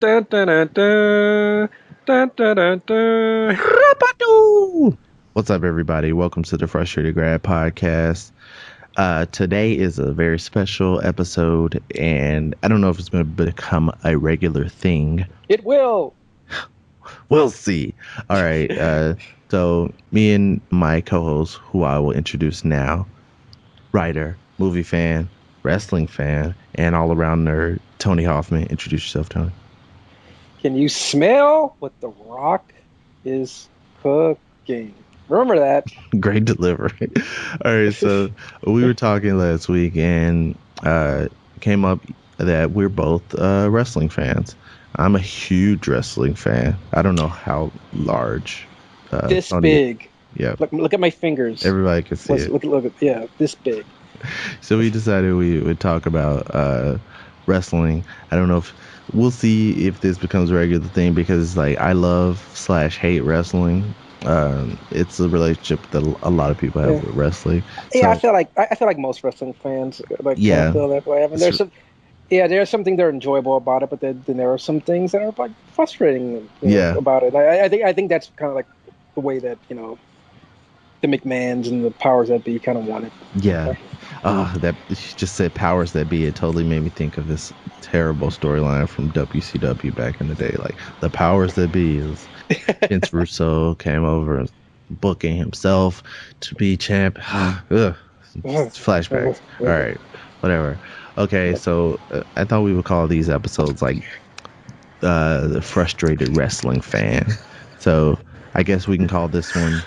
Dun, dun, dun, dun. Dun, dun, dun, dun. Rapatu! What's up, everybody? Welcome to the Frustrated Grad podcast. Today is a very special episode, and I don't know if it's going to become a regular thing. It will. We'll see. All right. So, me and my co host, who I will introduce now, writer, movie fan, wrestling fan, and all around nerd, Tony Hoffman. Introduce yourself, Tony. Can you smell what the rock is cooking? Remember that. Great delivery. All right, so we were talking last week and came up that we're both wrestling fans. I'm a huge wrestling fan. I don't know how large. This Tony, big. yeah, Look at my fingers. everybody can see it. Look at yeah, this big. So we decided we would talk about wrestling. I don't know if we'll see if this becomes a regular thing because like I love slash hate wrestling. It's a relationship that a lot of people have Yeah. with wrestling. Yeah, So I feel like most wrestling fans like kind of yeah, feel that way. I mean, it's, there's something that are enjoyable about it, but then there are some things that are like frustrating, yeah, about it. I think that's kind of like the way that the McMahons and the powers that be kind of want it. yeah. That she just said powers that be. It totally made me think of this terrible storyline from WCW back in the day. Like the powers that be is Vince Russo came over booking himself to be champ. Ugh. Flashbacks. All right, whatever. Okay, so I thought we would call these episodes like the frustrated wrestling fan. So I guess we can call this one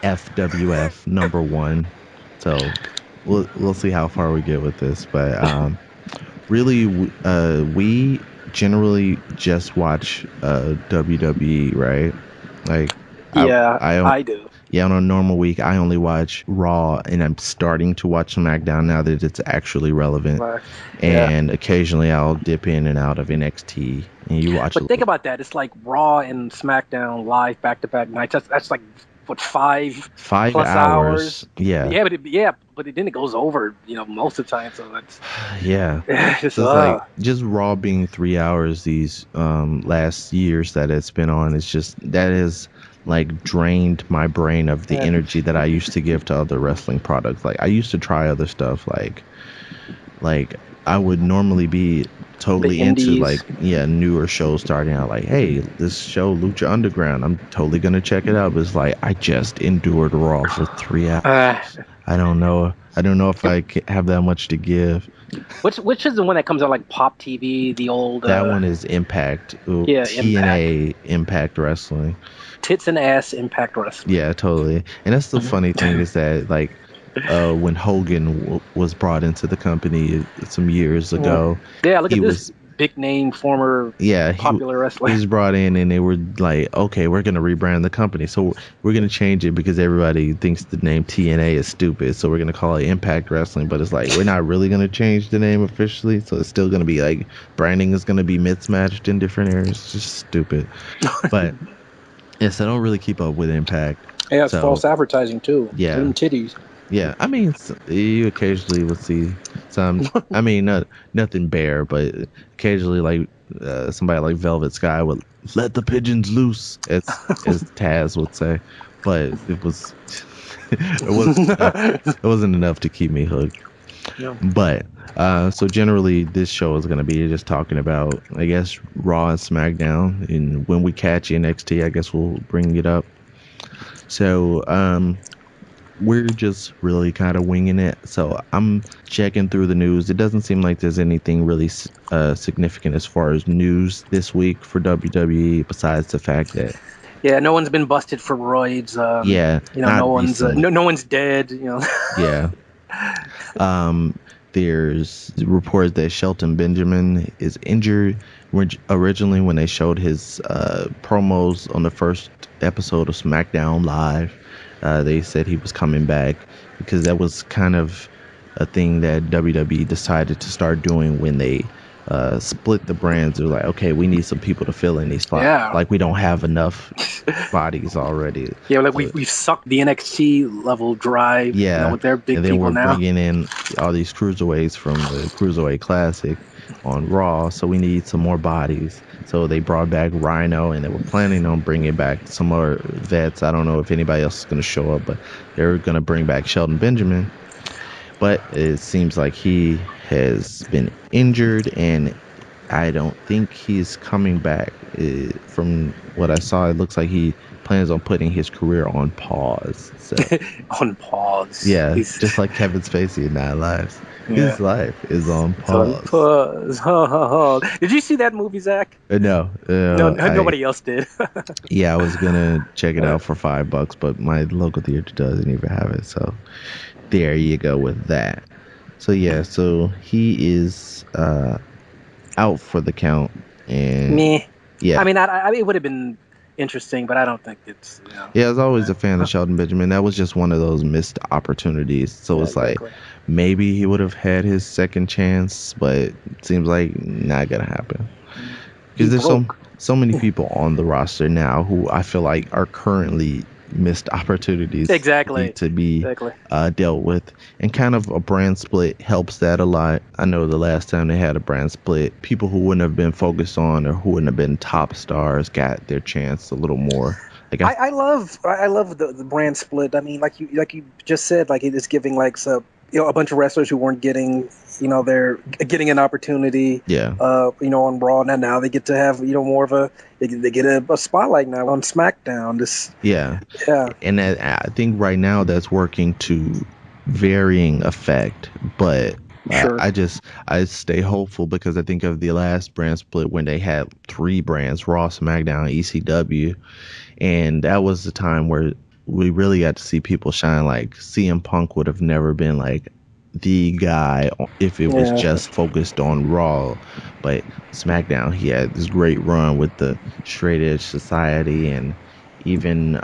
FWF number one. So we'll see how far we get with this, but really, we generally just watch WWE, right? Like Yeah, I don't. I do. Yeah, on a normal week, I only watch Raw, and I'm starting to watch SmackDown now that it's actually relevant. But, yeah. And occasionally, I'll dip in and out of NXT, and you watch a But think little. about that. It's like Raw and SmackDown live back to back nights. That's like what, five Five plus hours. hours. Yeah, But then it goes over, most of the time. So that's yeah. just So it's like just Raw being 3 hours these last years that it's been on. It's just that is like drained my brain of the yeah. energy that I used to give to other wrestling products. Like I used to try other stuff like I would normally be The totally into like indies. newer shows starting out like hey this show Lucha Underground I'm totally gonna check it out but it's like I just endured Raw for 3 hours. Uh, I don't know if I have that much to give. which is the one that comes out like Pop TV, the old That one is Impact. Ooh, yeah, Impact, TNA Impact Wrestling. tits and ass Impact Wrestling. Yeah, totally. And that's the funny thing is that like when Hogan was brought into the company some years ago, Yeah, look he at this was big name former yeah popular he wrestler. was brought in and they were like okay we're gonna rebrand the company so we're gonna change it because everybody thinks the name TNA is stupid so we're gonna call it Impact Wrestling but it's like we're not really gonna change the name officially so it's still gonna be like branding is gonna be mismatched in different areas. It's just stupid. But yes, I don't really keep up with Impact. Yeah, it's So false advertising too. yeah, Green titties. yeah. I mean, you occasionally will see some. I mean, nothing bare, but occasionally, like somebody like Velvet Sky would let the pigeons loose, as Taz would say. But it was it wasn't enough. It wasn't enough to keep me hooked. Yeah. But so generally, this show is going to be just talking about, I guess, Raw and SmackDown, and when we catch NXT, I guess we'll bring it up. So we're just really kind of winging it. So I'm checking through the news. It doesn't seem like there's anything really significant as far as news this week for WWE, besides the fact that Yeah, no one's been busted for roids. yeah, No not one's recently. no one's dead. Yeah. Um, there's reports that Shelton Benjamin is injured. Originally, when they showed his promos on the first episode of SmackDown Live, they said he was coming back because that was kind of a thing that WWE decided to start doing when they split the brands. They're like, okay, we need some people to fill in these spots. Yeah, Like we don't have enough bodies already. yeah. Like So we've sucked the NXT level dry. yeah, With their big and then people we're now. bringing in all these cruiserweights from the Cruiserweight Classic. on Raw, so we need some more bodies. So they brought back Rhino, and they were planning on bringing back some other vets. I don't know if anybody else is going to show up, but they're going to bring back Sheldon Benjamin. But it seems like he has been injured, and I don't think he's coming back. From what I saw, it looks like he plans on putting his career on pause. So On pause. yeah, He's just like Kevin Spacey in Nine Lives, yeah. his life is on It's on pause. pause. Ha, ha, ha. Did you see that movie, Zach? No, No, I nobody else did. yeah, I was gonna check it Uh, out for $5, but my local theater doesn't even have it. So there you go with that. So yeah, so he is out for the count, and Meh. yeah, It would have been interesting, but I don't think it's yeah, I was always yeah. a fan of Sheldon Benjamin. That was just one of those missed opportunities. So Yeah, it's like exactly. maybe he would have had his second chance, but it seems like not gonna happen. He Because there's broke. so many people on the roster now who I feel like are currently missed opportunities need Exactly. to be Exactly. dealt with, and kind of a brand split helps that a lot. I know the last time they had a brand split, people who wouldn't have been focused on or who wouldn't have been top stars got their chance a little more. Like I love the brand split. I mean, like you just said, like it is giving like a bunch of wrestlers who weren't getting they're getting an opportunity yeah, on Raw, and now they get to have more of they get a spotlight now on SmackDown. This yeah, yeah, and I think right now that's working to varying effect, but sure. I stay hopeful because I think of the last brand split when they had three brands: Raw, SmackDown, ECW, and that was the time where we really got to see people shine. Like CM Punk would have never been like the guy if it was Yeah. just focused on Raw, but SmackDown he had this great run with the Straight Edge Society, and even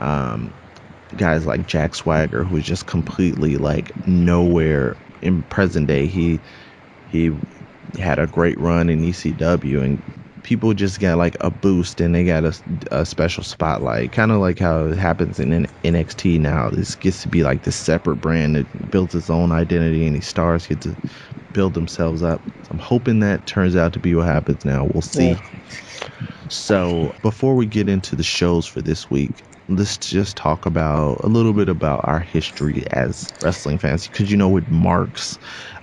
guys like Jack Swagger, who's just completely like nowhere in present day. He had a great run in ECW, and people just got like a boost, and they got a special spotlight, kind of like how it happens in NXT now. This gets to be like this separate brand that builds its own identity, and these stars get to build themselves up. So I'm hoping that turns out to be what happens now. We'll Yeah. see. So before we get into the shows for this week, let's just talk about a little bit about our history as wrestling fans. Because with marks,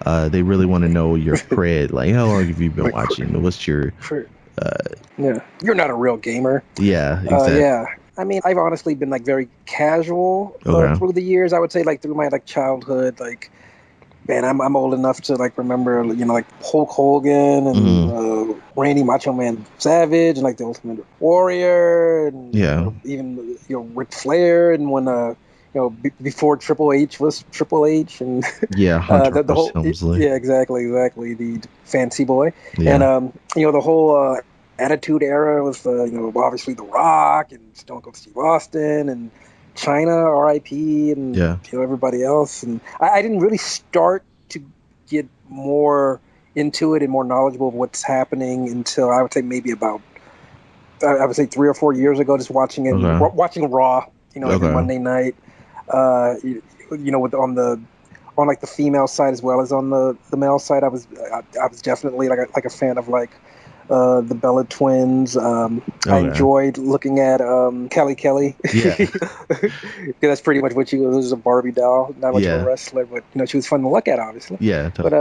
they really want to know your cred. Like, how long have you been Like, watching? What's your for, uh, yeah, you're not a real gamer. yeah, exactly. Yeah. I mean, I've honestly been like very casual Okay. through the years. I would say like through my like childhood, like man, I'm old enough to like remember like Hulk Hogan and Hmm. Randy Macho Man Savage and like the Ultimate Warrior and Yeah. even Ric Flair and when before Triple H was Triple H and Yeah. Hunter the Hearst whole Helmsley. yeah, exactly the fancy boy and Yeah. the whole Attitude Era with obviously The Rock and Stone Cold Steve Austin and China, R.I.P. and Yeah. everybody else. And I didn't really start to get more into it and more knowledgeable of what's happening until I would say maybe about I would say 3 or 4 years ago, just watching it, Okay. watching Raw, every Okay. Monday night. With on like the female side as well as on the male side, I was definitely like a fan of like the Bella Twins. I Okay. enjoyed looking at Kelly Kelly. Yeah. That's pretty much what she was a Barbie doll, not much of a Yeah. wrestler, but she was fun to look at, obviously. Yeah. But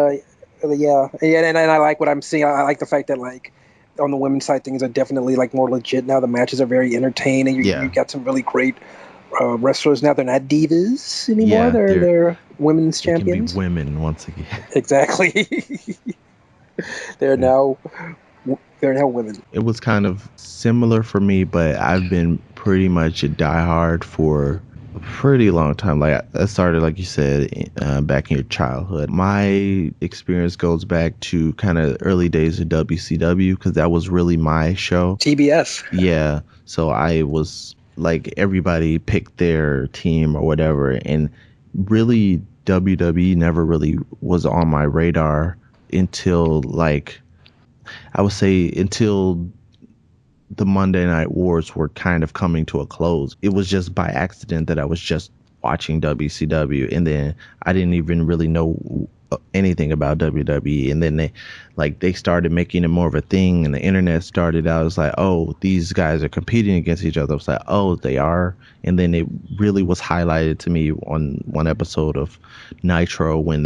yeah, and I like what I'm seeing. I like the fact that like on the women's side, things are definitely like more legit now. The matches are very entertaining. You Yeah. got some really great wrestlers now. They're not divas anymore. Yeah. They're women's They can be champions. women once again. Exactly. they're Yeah. now they're now women. It was kind of similar for me, but I've been pretty much a diehard for a pretty long time. Like I started, like you said, back in your childhood. My experience goes back to kind of early days of WCW because that was really my show. TBS. Yeah, so I was like everybody picked their team or whatever, and really WWE never really was on my radar until like I would say until the Monday Night Wars were kind of coming to a close. It was just by accident that I was just watching WCW, and then I didn't even really know anything about WWE, and then they started making it more of a thing, and the internet started out. It's like, oh, these guys are competing against each other. It's like, oh, they are. And then it really was highlighted to me on one episode of Nitro when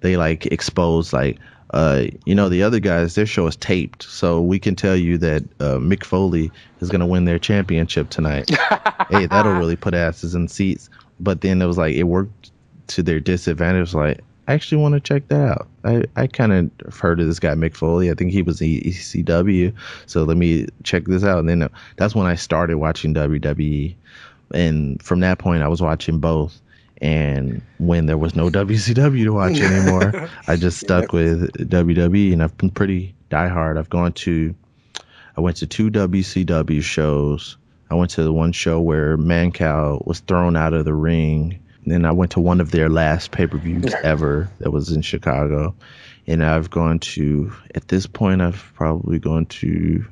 they like exposed like, the other guys, their show is taped, so we can tell you that Mick Foley is gonna win their championship tonight. Hey, that'll really put asses in seats. But then it was like it worked to their disadvantage. Like, I actually want to check that out. I kind of heard of this guy Mick Foley. I think he was ECW. So let me check this out. And then that's when I started watching WWE. And from that point, I was watching both. And when there was no WCW to watch anymore, I just stuck with WWE. And I've been pretty diehard. I went to two WCW shows. I went to the one show where Mancow was thrown out of the ring. And then I went to one of their last pay-per-views ever that was in Chicago. And I've gone to, at this point, I've probably gone to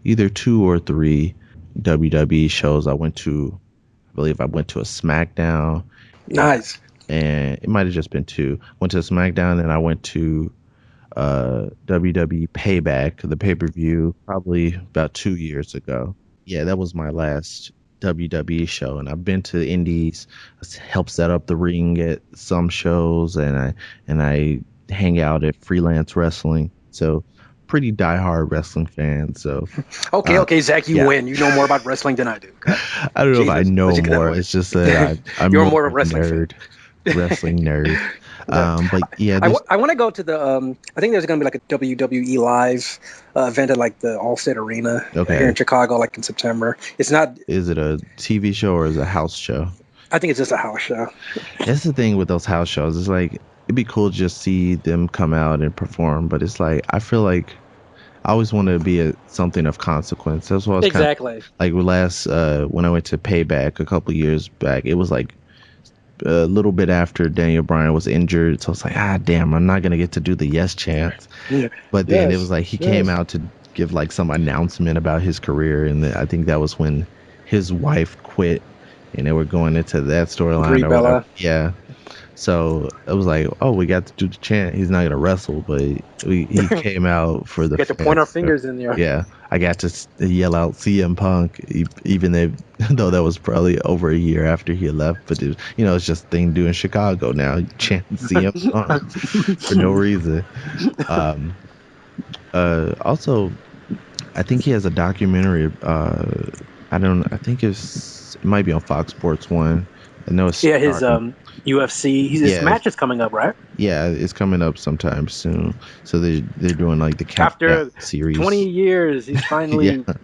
either 2 or 3 WWE shows. I believe I went to a SmackDown. Nice. And it might have just been 2. Went to SmackDown, and I went to WWE Payback, the pay-per-view, probably about 2 years ago. Yeah, that was my last WWE show, and I've been to indies, helped set up the ring at some shows, and I hang out at freelance wrestling. So pretty diehard wrestling fan. So Okay, Zach, you yeah. win. You know more about wrestling than I do. Okay? I don't know if I Jesus, know let's get that more. way. It's just that I'm You're more more of of a a wrestling fan. wrestling nerd. Yeah. But yeah, I want to go to the I think there's going to be like a WWE live event at like the Allstate Arena here in okay. Chicago, like in September. It's not. Is it a TV show or is it a house show? I think it's just a house show. That's the thing with those house shows. It's like it'd be cool to just see them come out and perform, but it's like I feel like I always wanted to be something of consequence. That's why I was kind of Exactly. like when I went to Payback a couple years back. It was like a little bit after Daniel Bryan was injured, so it's like, damn, I'm not gonna get to do the yes chance. Yeah. But then it was like he came Yes. out to give like some announcement about his career, and I think that was when his wife quit, and they were going into that storyline Brie or whatever. Bella. Yeah. So it was like, oh, we got to do the chant. He's not gonna wrestle, but he came out for the Get to point our fans. So, fingers in there. yeah, I got to yell out CM Punk, even though that was probably over a year after he had left. But it's just a thing to do in Chicago now, chanting CM Punk for no reason. Um, also, I think he has a documentary. I think it might be on Fox Sports One. I know it's Yeah, his starting. UFC. His Yeah, match is coming up, right? yeah, it's coming up sometime soon. So they're doing like the countdown After series. 20 years, he's Yeah, finally I mean you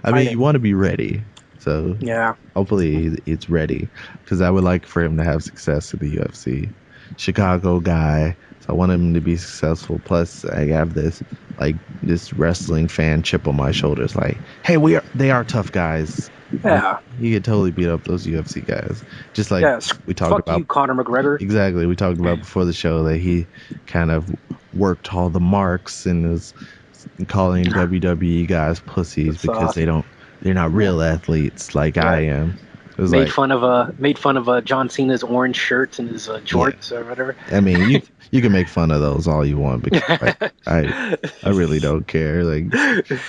fighting. want to be ready. So Yeah. hopefully it's ready because I would like for him to have success in the UFC. Chicago guy, so I want him to be successful. Plus, I have this wrestling fan chip on my shoulders. Like, hey, they are tough guys. Yeah. He could totally beat up those UFC guys. Just like Yes. we talked Fuck you, about. Conor McGregor. Exactly. We talked about before the show that he kind of worked all the marks and was calling WWE guys pussies It's because they're not real athletes like I right. am. It was Made like, fun of John Cena's orange shirts and his yeah. jorts or whatever. I mean, you can make fun of those all you want because I really don't care. Like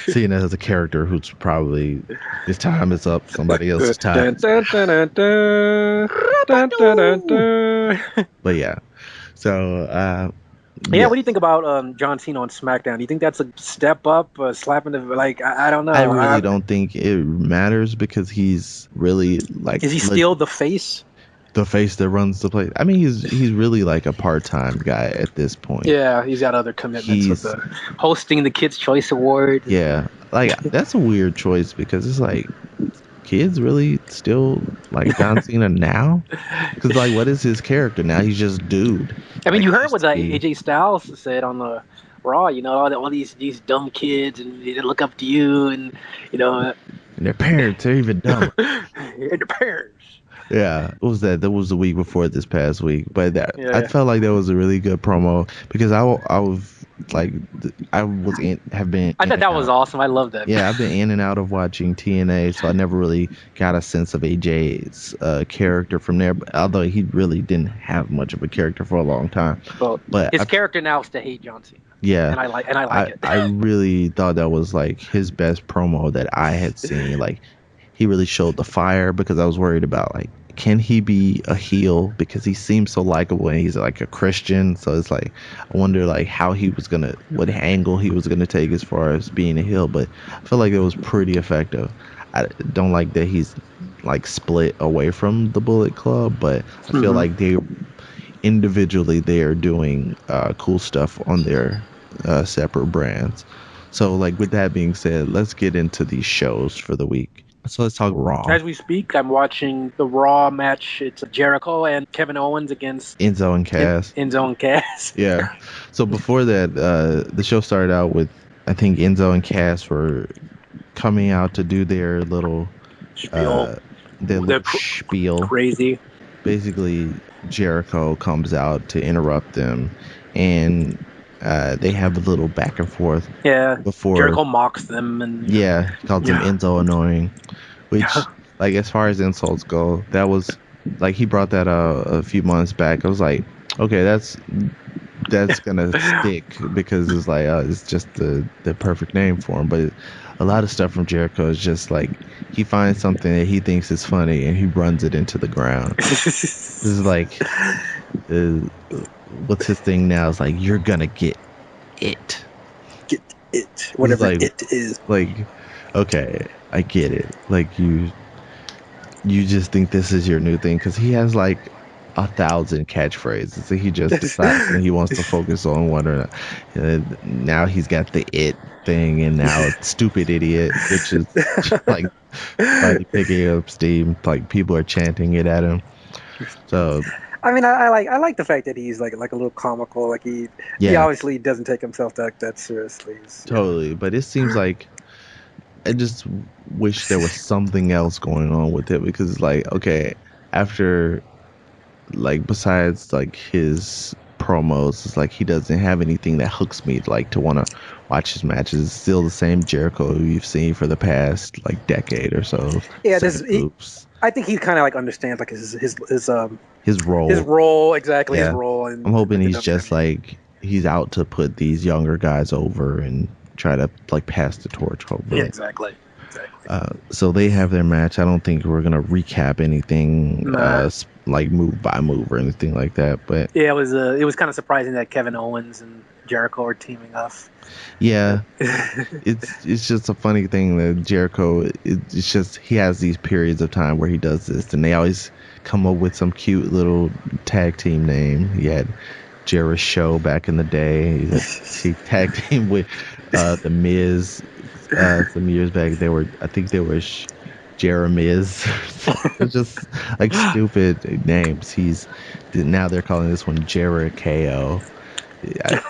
seeing it as a character who's probably his time is up, somebody else's time. Dun, dun, dun, dun, dun, dun, dun, dun. But yeah. So Yeah, yeah. what do you think about John Cena on SmackDown? Do you think that's a step up, slap in the like? I don't know. I really don't think it matters because he's really like Is he still the face? the face that runs the place. I mean, he's really like a part-time guy at this point. Yeah, he's got other commitments with He's the hosting the Kids Choice Award. yeah, like that's a weird choice because it's like kids really still like John Cena now? Because like, what is his character now? He's just dude. I mean, Like, you he heard used what to be- AJ Styles said on the Raw. You know, all these dumb kids and they look up to you, and you know, and their parents are even dumber. and their parents. Yeah, what was that? That was the week before this past week. But I Yeah, felt like that was a really good promo because I was like I was in have been I in thought and that was out. awesome. I love that. Yeah, I've been in and out of watching TNA, so I never really got a sense of AJ's character from there. But although he really didn't have much of a character for a long time, Well, but his character now is to hate John Cena, yeah, and I like it. I really thought that was like his best promo that I had seen. Like he really showed the fire because I was worried about like can he be a heel because he seems so likable and he's like a Christian. So it's like I wonder like how he was gonna what angle he was gonna take as far as being a heel. But I feel like it was pretty effective. I don't like that he's like split away from the Bullet Club, but I feel Hmm. like they are doing cool stuff on their separate brands. So, like with that being said, let's get into these shows for the week. So let's talk Raw. As we speak, I'm watching the Raw match. It's Jericho and Kevin Owens against Enzo and Cass. Enzo and Cass. Yeah. So before that, the show started out with I think Enzo and Cass were coming out to do Spiel. uh their They're little spiel. crazy. Basically, Jericho comes out to interrupt them, and they have a little back and forth Yeah, before. Jericho mocks them, and Yeah, he calls him yeah, Enzo annoying, yeah. which, like, as far as insults go, that was like he brought that a few months back. I was like, okay, that's gonna stick because it's like it's just the perfect name for him. But a lot of stuff from Jericho is just like he finds something that he thinks is funny and he runs it into the ground. This is like uh, what's his thing now? It's like you're gonna get it. Get it, It's whatever it is. like okay, I get it. Like you just think this is your new thing because he has like 1,000 catchphrases. So he just decides when he wants to focus on one or not. Now he's got the it thing, and now stupid idiot, which is like finally picking up steam. Like people are chanting it at him. So I mean, I like the fact that he's like a little comical. Like he yeah, obviously doesn't take himself that seriously. totally. But it seems like I just wish there was something else going on with it because it's like okay, after like besides like his promos, it's like he doesn't have anything that hooks me like to want to watch his matches. It's still the same Jericho you've seen for the past like decade or so. Yeah, Same moves. I think he kind of like understands like His his role, role exactly his yeah. role I'm in hoping like the he's just WWE. like he's out to put these younger guys over and try to like pass the torch. Yeah, Hopefully. exactly, exactly. So they have their match. I don't think we're gonna recap anything Nah. like move by move or anything like that. But Yeah, it was kind of surprising that Kevin Owens and Jericho are teaming up. yeah, it's just a funny thing that Jericho it's just he has these periods of time where he does this and they always come up with some cute little tag team name. He had Jericho Show back in the day. He tag team with the Miz some years back. They were I think they were Jeremiz. It's just like stupid names. He's now they're calling this one Jericho.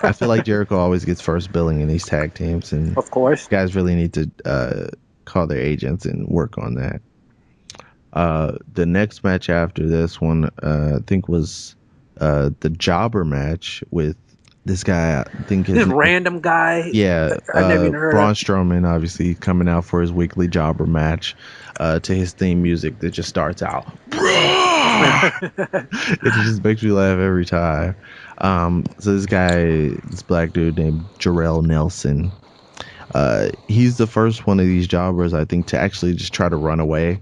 I feel like Jericho always gets first billing in these tag teams, and Of course. guys really need to call their agents and work on that. The next match after this one, I think, was the Jobber match with this guy. I think his This name, random guy yeah, I've never even heard Braun of. Strowman, obviously coming out for his weekly Jobber match to his theme music that just starts out. It just makes me laugh every time. So this guy, this black dude named Jarrell Nelson, he's the first one of these jobbers I think to actually just try to run away.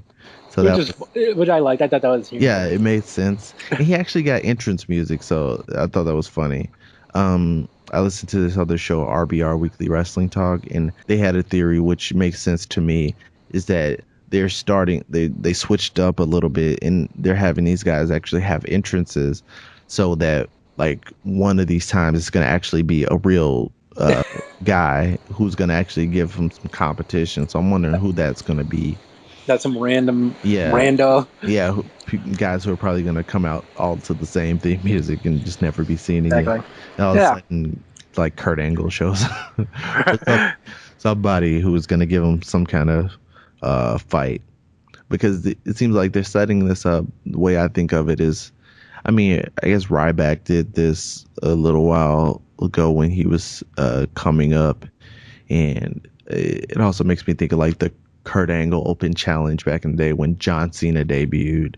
So which that is was which I liked. I thought that was yeah, humorous. it made sense. And he actually got entrance music, so I thought that was funny. I listened to this other show, RBR Weekly Wrestling Talk, and they had a theory which makes sense to me, is that they switched up a little bit and they're having these guys actually have entrances so that like one of these times it's gonna actually be a real guy who's gonna actually give him some competition. So I'm wondering who that's gonna be. That's some random Yeah, rando. yeah, guys who are probably gonna come out all to the same theme music and just never be seen again. Exactly. And all of a Yeah. sudden, like Kurt Angle shows up, or somebody who is gonna give him some kind of fight. because it seems like they're setting this up. The way I think of it is, I mean, I guess Ryback did this a little while ago when he was coming up, and it also makes me think of like the Kurt Angle Open Challenge back in the day when John Cena debuted.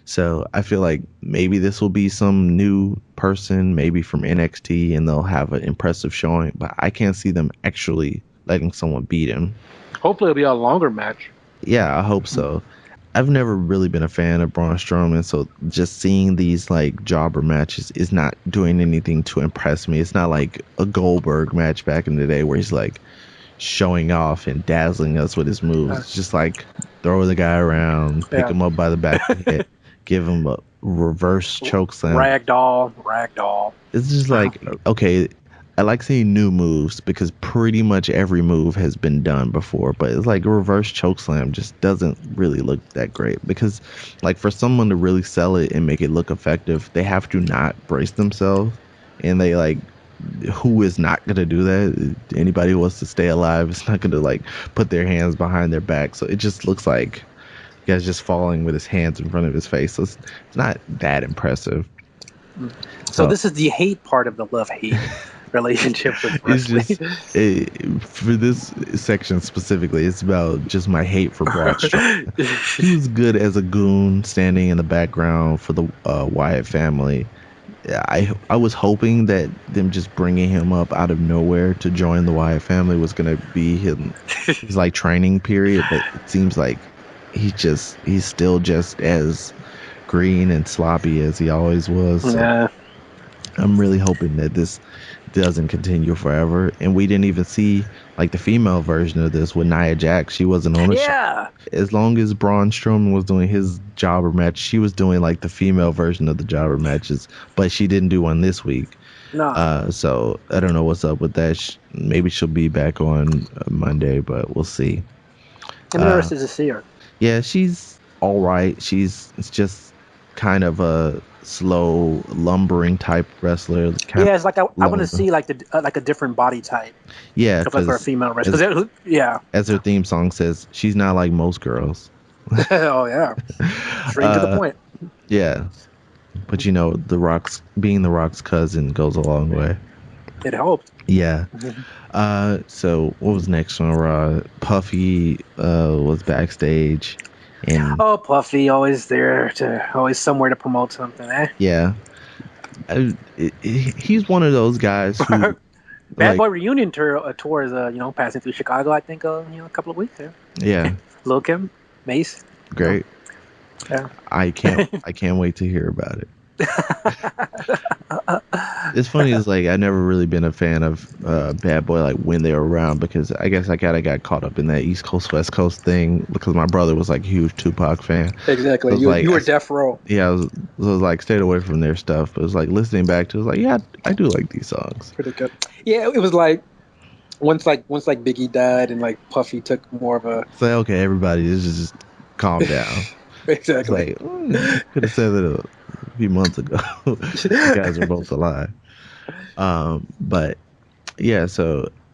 So I feel like maybe this will be some new person, maybe from NXT, and they'll have an impressive showing. But I can't see them actually letting someone beat him. Hopefully, it'll be a longer match. Yeah, I hope so. I've never really been a fan of Braun Strowman, so just seeing these like jobber matches is not doing anything to impress me. It's not like a Goldberg match back in the day where he's like showing off and dazzling us with his moves. It's just like throw the guy around, pick him up by the back of the head, give him a reverse choke slam. Ragdoll. It's just like, okay, I like seeing new moves because pretty much every move has been done before, but it's like a reverse choke slam just doesn't really look that great because like for someone to really sell it and make it look effective, they have to not brace themselves, and they like, who is not going to do that? Anybody who wants to stay alive is not going to like put their hands behind their back. So it just looks like the guy's just falling with his hands in front of his face. So it's not that impressive. So this is the hate part of the love-hate relationship with wrestling. It's just for this section specifically, it's about just my hate for Braun Strowman. He was good as a goon standing in the background for the Wyatt family. I was hoping that them just bringing him up out of nowhere to join the Wyatt family was gonna be his like training period, but it seems like he's still just as green and sloppy as he always was. So Yeah. I'm really hoping that this doesn't continue forever. And we didn't even see like the female version of this with Nia Jax. She wasn't on the show. As long as Braun Strowman was doing his jobber match, she was doing like the female version of the jobber matches, but she didn't do one this week. No. So I don't know what's up with that. Maybe she'll be back on Monday, but we'll see. I'm interested to see her. Yeah, she's all right. It's just kind of a slow, lumbering type wrestler. Yeah, it's like I want to see like like a different body type. Yeah, like for a female wrestler. As her theme song says, she's not like most girls. Oh yeah, straight to the point. Yeah, but you know, being the Rock's cousin goes a long way. It helped. Yeah. So what was next on Raw? Puffy was backstage. And Puffy, always somewhere to promote something, eh? Yeah. He's one of those guys who Bad Boy reunion tour is passing through Chicago, I think a couple of weeks there. Yeah. Lil Kim, Mace. Great. Yeah. I can't wait to hear about it. It's funny, it's like I never really been a fan of Bad Boy like when they were around, because I guess I kind of got caught up in that East Coast West Coast thing because my brother was like a huge Tupac fan. Exactly. So you were Death Row. Yeah, I was like stayed away from their stuff, but it was like listening back to it, was like, yeah, I do like these songs. Pretty good. Yeah, it was like once Biggie died and like Puffy took more of a. It's like, okay, everybody, just calm down. Exactly. It's like, could have said that a few months ago. You guys are both alive. But yeah,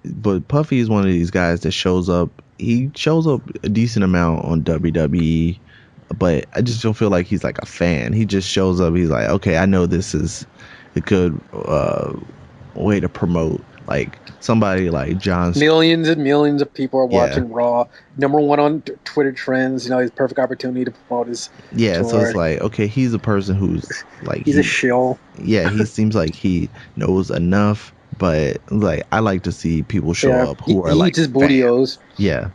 but Puffy is one of these guys that shows up. He shows up a decent amount on WWE, but I just don't feel like he's like a fan. He just shows up. He's like, okay, I know this is a good way to promote. Like somebody like John. Millions and millions of people are watching Raw. Number one on Twitter trends. His perfect opportunity to promote his. Yeah, tour. So it's like, okay, he's a person who's like he's a shill. Yeah, he seems like he knows enough, but like I like to see people show up who are like his bootios. Yeah.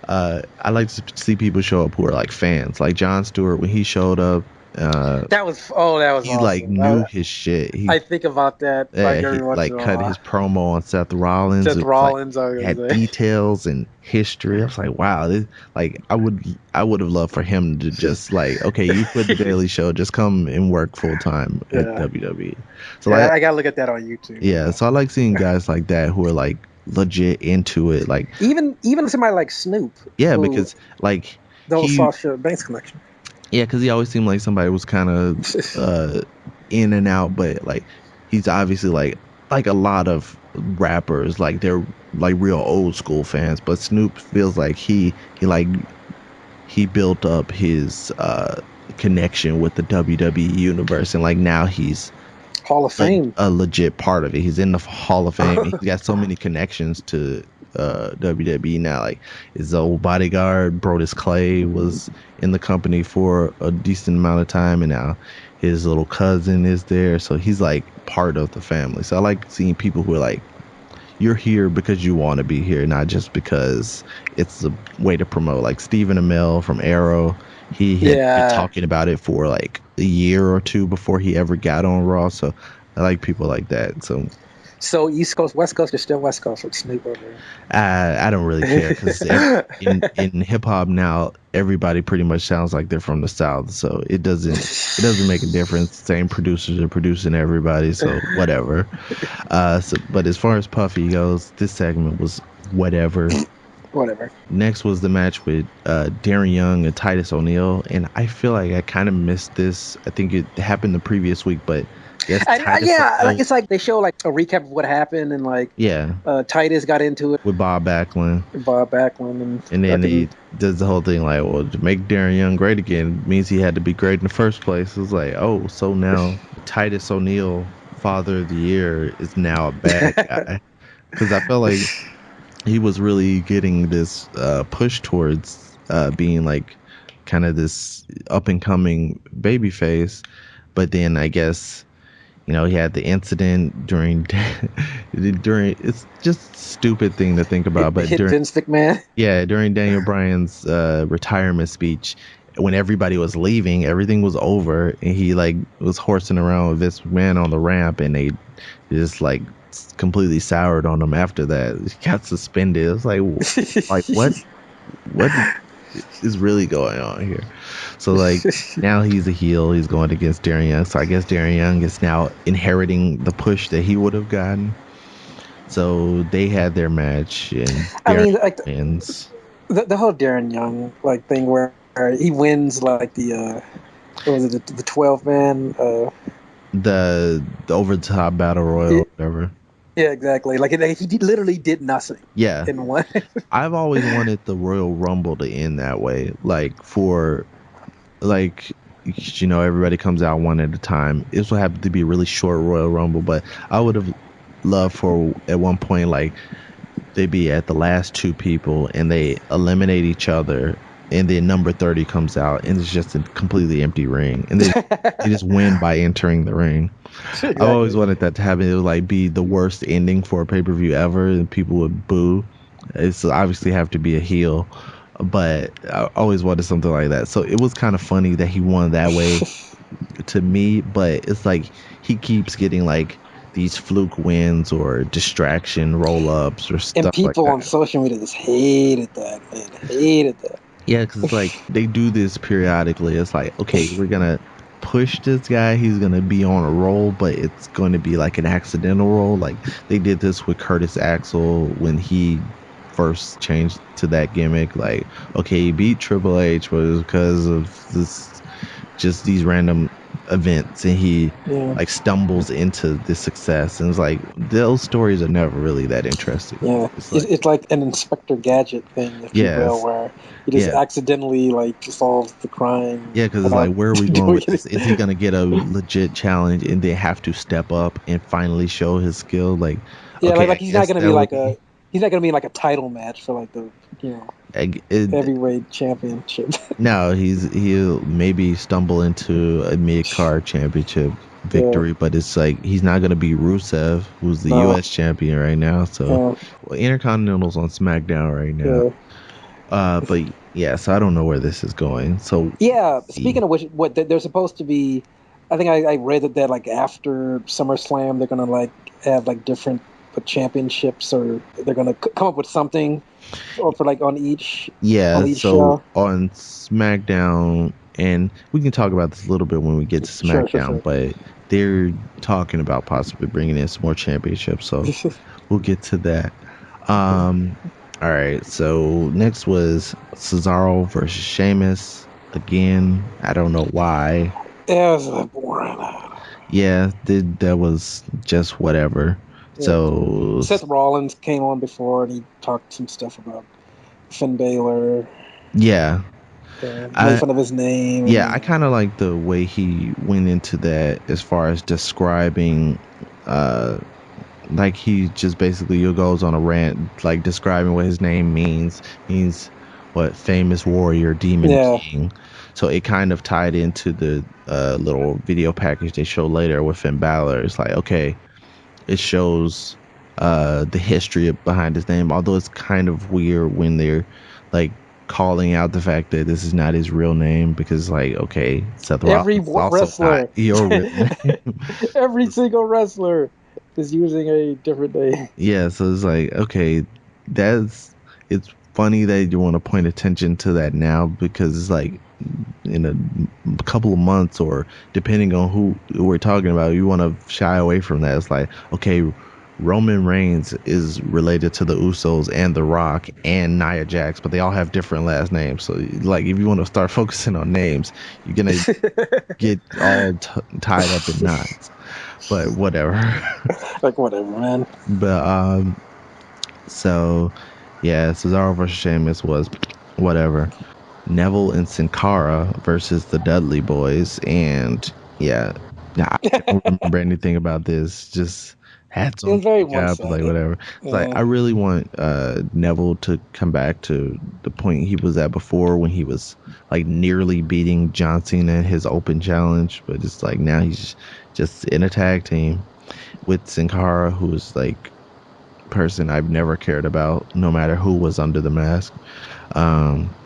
I like to see people show up who are like fans. Like Jon Stewart, when he showed up. That was he awesome. Like knew his shit. I think about that. Yeah, he cut his promo on Seth Rollins. Had details and history. I was like, wow, I would have loved for him to just like, okay, you quit the Daily Show, just come and work full time at WWE. So I gotta look at that on YouTube. Yeah, so I like seeing guys like that who are like legit into it. Like even somebody like Snoop. Yeah, because like the whole Sasha Banks connection. Yeah, because he always seemed like somebody was kind of in and out, but like he's obviously like a lot of rappers, like they're like real old school fans. But Snoop feels like he he built up his connection with the WWE universe, and like now he's Hall of Fame. a legit part of it. He's in the Hall of Fame. He's got so many connections to WWE now. Like his old bodyguard, Brodus Clay, was in the company for a decent amount of time, and now his little cousin is there. So he's like part of the family. So I like seeing people who are like, you're here because you want to be here, not just because it's a way to promote. Like Stephen Amell from Arrow, he had been Yeah. talking about it for like a year or two before he ever got on Raw. So I like people like that. So So East Coast, West Coast, you're still West Coast with Snoop over I don't really care because in hip hop now everybody pretty much sounds like they're from the South. So it doesn't make a difference. Same producers are producing everybody. So whatever. But as far as Puffy goes, this segment was whatever. Whatever. Next was the match with Darren Young and Titus O'Neil, and I feel like I kind of missed this. I think it happened the previous week, but yes, Titus Yeah, like O'Neil, it's like they show like a recap of what happened, and like yeah, Titus got into it with Bob Backlund, with Bob Backlund, and and I then he think does the whole thing like, well, to make Darren Young great again means he had to be great in the first place. It's like, oh, so now Titus O'Neil, Father of the Year, is now a bad guy because I felt like he was really getting this push towards being like kind of this up and coming baby face, but then I guess he had the incident during during it's just stupid thing to think about, but hit during Vince McMahon. during Daniel Bryan's retirement speech, when everybody was leaving, everything was over, and he like was horsing around with Vince McMahon on the ramp, and they just like completely soured on him after that. He got suspended. It was like what is really going on here? So like now he's a heel. He's going against Darren Young. So I guess Darren Young is now inheriting the push that he would have gotten. So they had their match, and I Darren mean, like wins. the whole Darren Young like thing where he wins like the what was it, the 12 man The over the top battle royal, it, whatever. yeah, exactly, like literally did nothing Yeah, in one. I've always wanted the Royal Rumble to end that way. Like for like everybody comes out one at a time. This will happen to be a really short Royal Rumble, but I would have loved for at one point like they be at the last two people and they eliminate each other, and then number 30 comes out and it's just a completely empty ring, and they just win by entering the ring. I've always Exactly. wanted that to happen. It would like be the worst ending for a pay-per-view ever, and people would boo. It's obviously have to be a heel, but I always wanted something like that. So it was kind of funny that he won that way to me, but it's like he keeps getting like these fluke wins or distraction roll ups or And stuff like people that. on social media just hated that, man. Hated that. Yeah, because it's like they do this periodically. It's like, okay, we're gonna push this guy. He's gonna be on a roll, but it's going to be like an accidental roll. Like they did this with Curtis Axel when he first changed to that gimmick. Like, okay, he beat Triple H was because of this, just these random events, and he Yeah, like stumbles into this success. And it's like those stories are never really that interesting. yeah. It's like, It's like an Inspector Gadget thing, if you will, yes, where he just yeah. accidentally like solves the crime Yeah, because it's without like, where are we going doing with this? Is he anything. gonna get a legit challenge and then have to step up and finally show his skill? Like, Yeah, okay, I like guess that would be. he's not gonna be like a title match for like the you know It, heavyweight championship. no, he'll maybe stumble into a mid card championship Yeah, victory, but it's like he's not gonna be Rusev, who's the no, U.S. champion right now. So, yeah, well, Intercontinental's on SmackDown right now. yeah. But yeah, so I don't know where this is going. So Yeah, speaking see, of which, what they're supposed to be, I think I read that like after SummerSlam they're gonna like have like different championships, or they're gonna come up with something for like yeah, on each so show. on SmackDown, and we can talk about this a little bit when we get to Sure, sure, SmackDown, sure. but they're talking about possibly bringing in some more championships, so we'll get to that. Um, all right, so next was Cesaro versus Sheamus. Again, I don't know why. Yeah, it was boring. Yeah, that was just whatever. Yeah, So Seth Rollins came on before and he talked some stuff about Finn Balor. yeah, Made I fun of his name Yeah, and I kind of like the way he went into that as far as describing uh like he just basically goes on a rant like describing what his name means what famous warrior demon yeah. king. So it kind of tied into the little video package they show later with Finn Balor. It's like, okay, it shows the history behind his name, although it's kind of weird when they're like calling out the fact that this is not his real name, because like, okay, Seth Every Rollins is also not wrestler, your real name. every single wrestler is using a different name. Yeah, so it's like, okay, that's it's funny that you want to point attention to that now, because it's like in a couple of months, or depending on who we're talking about, you want to shy away from that. It's like, okay, Roman Reigns is related to the Usos and The Rock and Nia Jax, but they all have different last names. So like, if you want to start focusing on names, you're gonna get all tied up in knots. But whatever. Like whatever, man. But so yeah, Cesaro versus Sheamus was whatever. Neville and Sin Cara versus the Dudley Boys, and yeah, I don't remember anything about this. Just hats on It's very to the guy, but like one-sided. whatever. It's like, Yeah. I really want Neville to come back to the point he was at before, when he was like nearly beating John Cena in his open challenge, but it's like now he's just in a tag team with Sin Cara, who's like person I've never cared about, no matter who was under the mask. Um,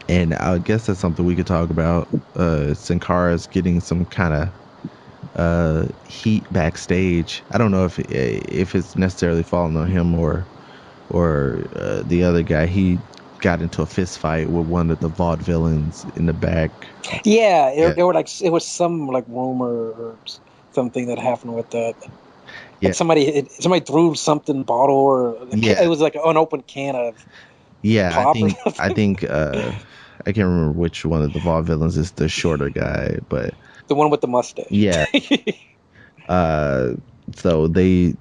and I guess that's something we could talk about. Sin Cara's getting some kind of heat backstage. I don't know if it's necessarily falling on him or the other guy. He got into a fist fight with one of the vaudevillains in the back. Yeah, Yeah, it were like it was some like rumor or something that happened with that. Like yeah, somebody threw something bottle or it yeah, was like an unopened can of yeah. I pop or think I something. think I can't remember which one of the vaudevillains is the shorter guy, but The one with the mustache. yeah. Uh, so they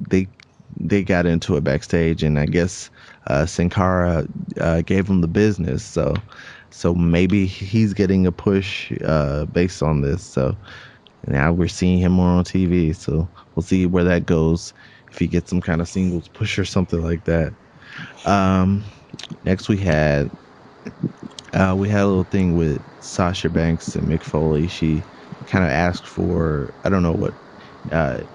got into it backstage, and I guess Sin Cara gave him the business. So maybe he's getting a push based on this. So now we're seeing him more on TV. So we'll see where that goes, if he gets some kind of singles push or something like that. Um, Next we had a little thing with Sasha Banks and Mick Foley. She kind of asked for, I don't know what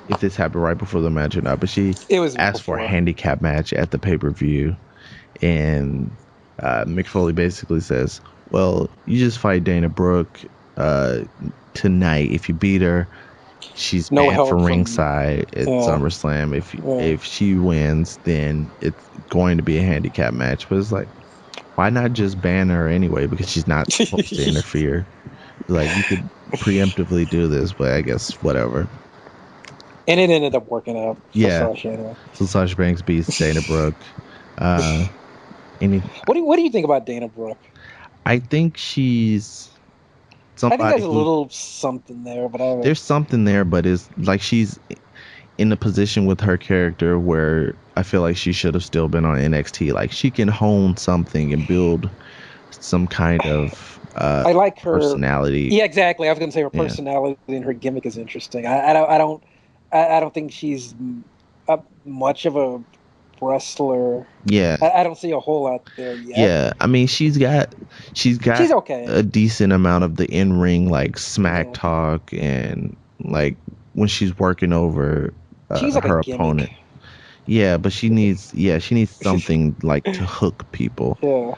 if this happened right before the match or not, but she It was asked for a before. handicap match at the pay per view, and Mick Foley basically says, "Well, you just fight Dana Brooke uh, tonight. If you beat her, she's No banned from help from ringside at yeah, SummerSlam. yeah. If she wins, then it's going to be a handicap match." But it's like, why not just ban her anyway? Because she's not supposed to interfere. Like, you could preemptively do this, but I guess whatever. And it ended up working out for Yeah. Sasha anyway. So Sasha Banks beats Dana Brooke. Uh, any, What do you think about Dana Brooke? I think she's I think somebody there's a who, little something there, but I there's something there, but it's like she's in a position with her character where I feel like she should have still been on NXT. Like, she can hone something and build some kind of I like her. personality. Yeah, exactly. I was gonna say her Yeah. personality and her gimmick is interesting. I don't think she's much of a wrestler. Yeah. I don't see a whole lot there yet. Yeah, I mean, she's got She's okay. a decent amount of the in ring like smack Yeah. talk, and like when she's working over She's like a her gimmick. opponent. Yeah, but she needs something like to hook people. Yeah.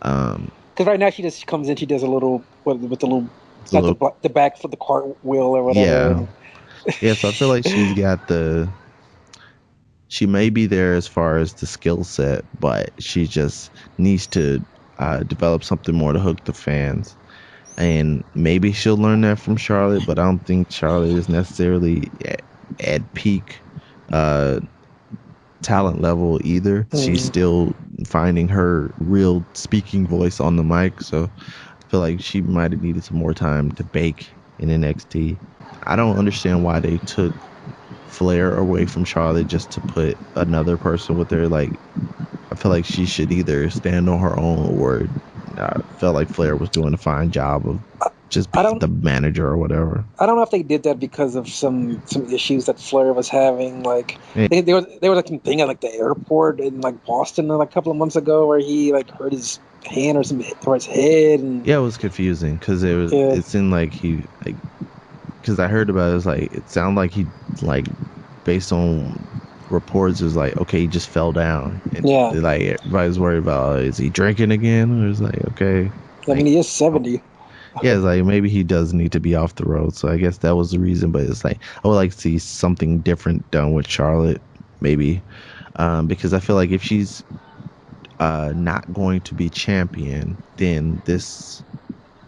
Um, Because right now she just comes in, she does a little with the little it's a not little, the back for the cartwheel or whatever, yeah, and yeah. So I feel like she may be there as far as the skill set, but she just needs to develop something more to hook the fans. And maybe she'll learn that from Charlotte, but I don't think Charlotte is necessarily at peak uh, talent level either. She's mm, still finding her real speaking voice on the mic, so I feel like she might have needed some more time to bake in NXT. I don't understand why they took Flair away from Charlotte just to put another person with her. Like, I feel like she should either stand on her own or I felt like Flair was doing a fine job of just I being don't the manager or whatever. I don't know if they did that because of some issues that Flair was having. Like Yeah, there was like some thing at like the airport in like Boston like a couple of months ago where he like hurt his hand or his head and yeah, it was confusing because yeah it seemed like he like because I heard about it, was like it sounded like he like based on reports it was like okay he just fell down and yeah. like everybody's worried about is he drinking again or it's like okay I mean like he is oh, 70. yeah it's like maybe he does need to be off the road so I guess that was the reason but it's like I would like to see something different done with Charlotte maybe because I feel like if she's not going to be champion then this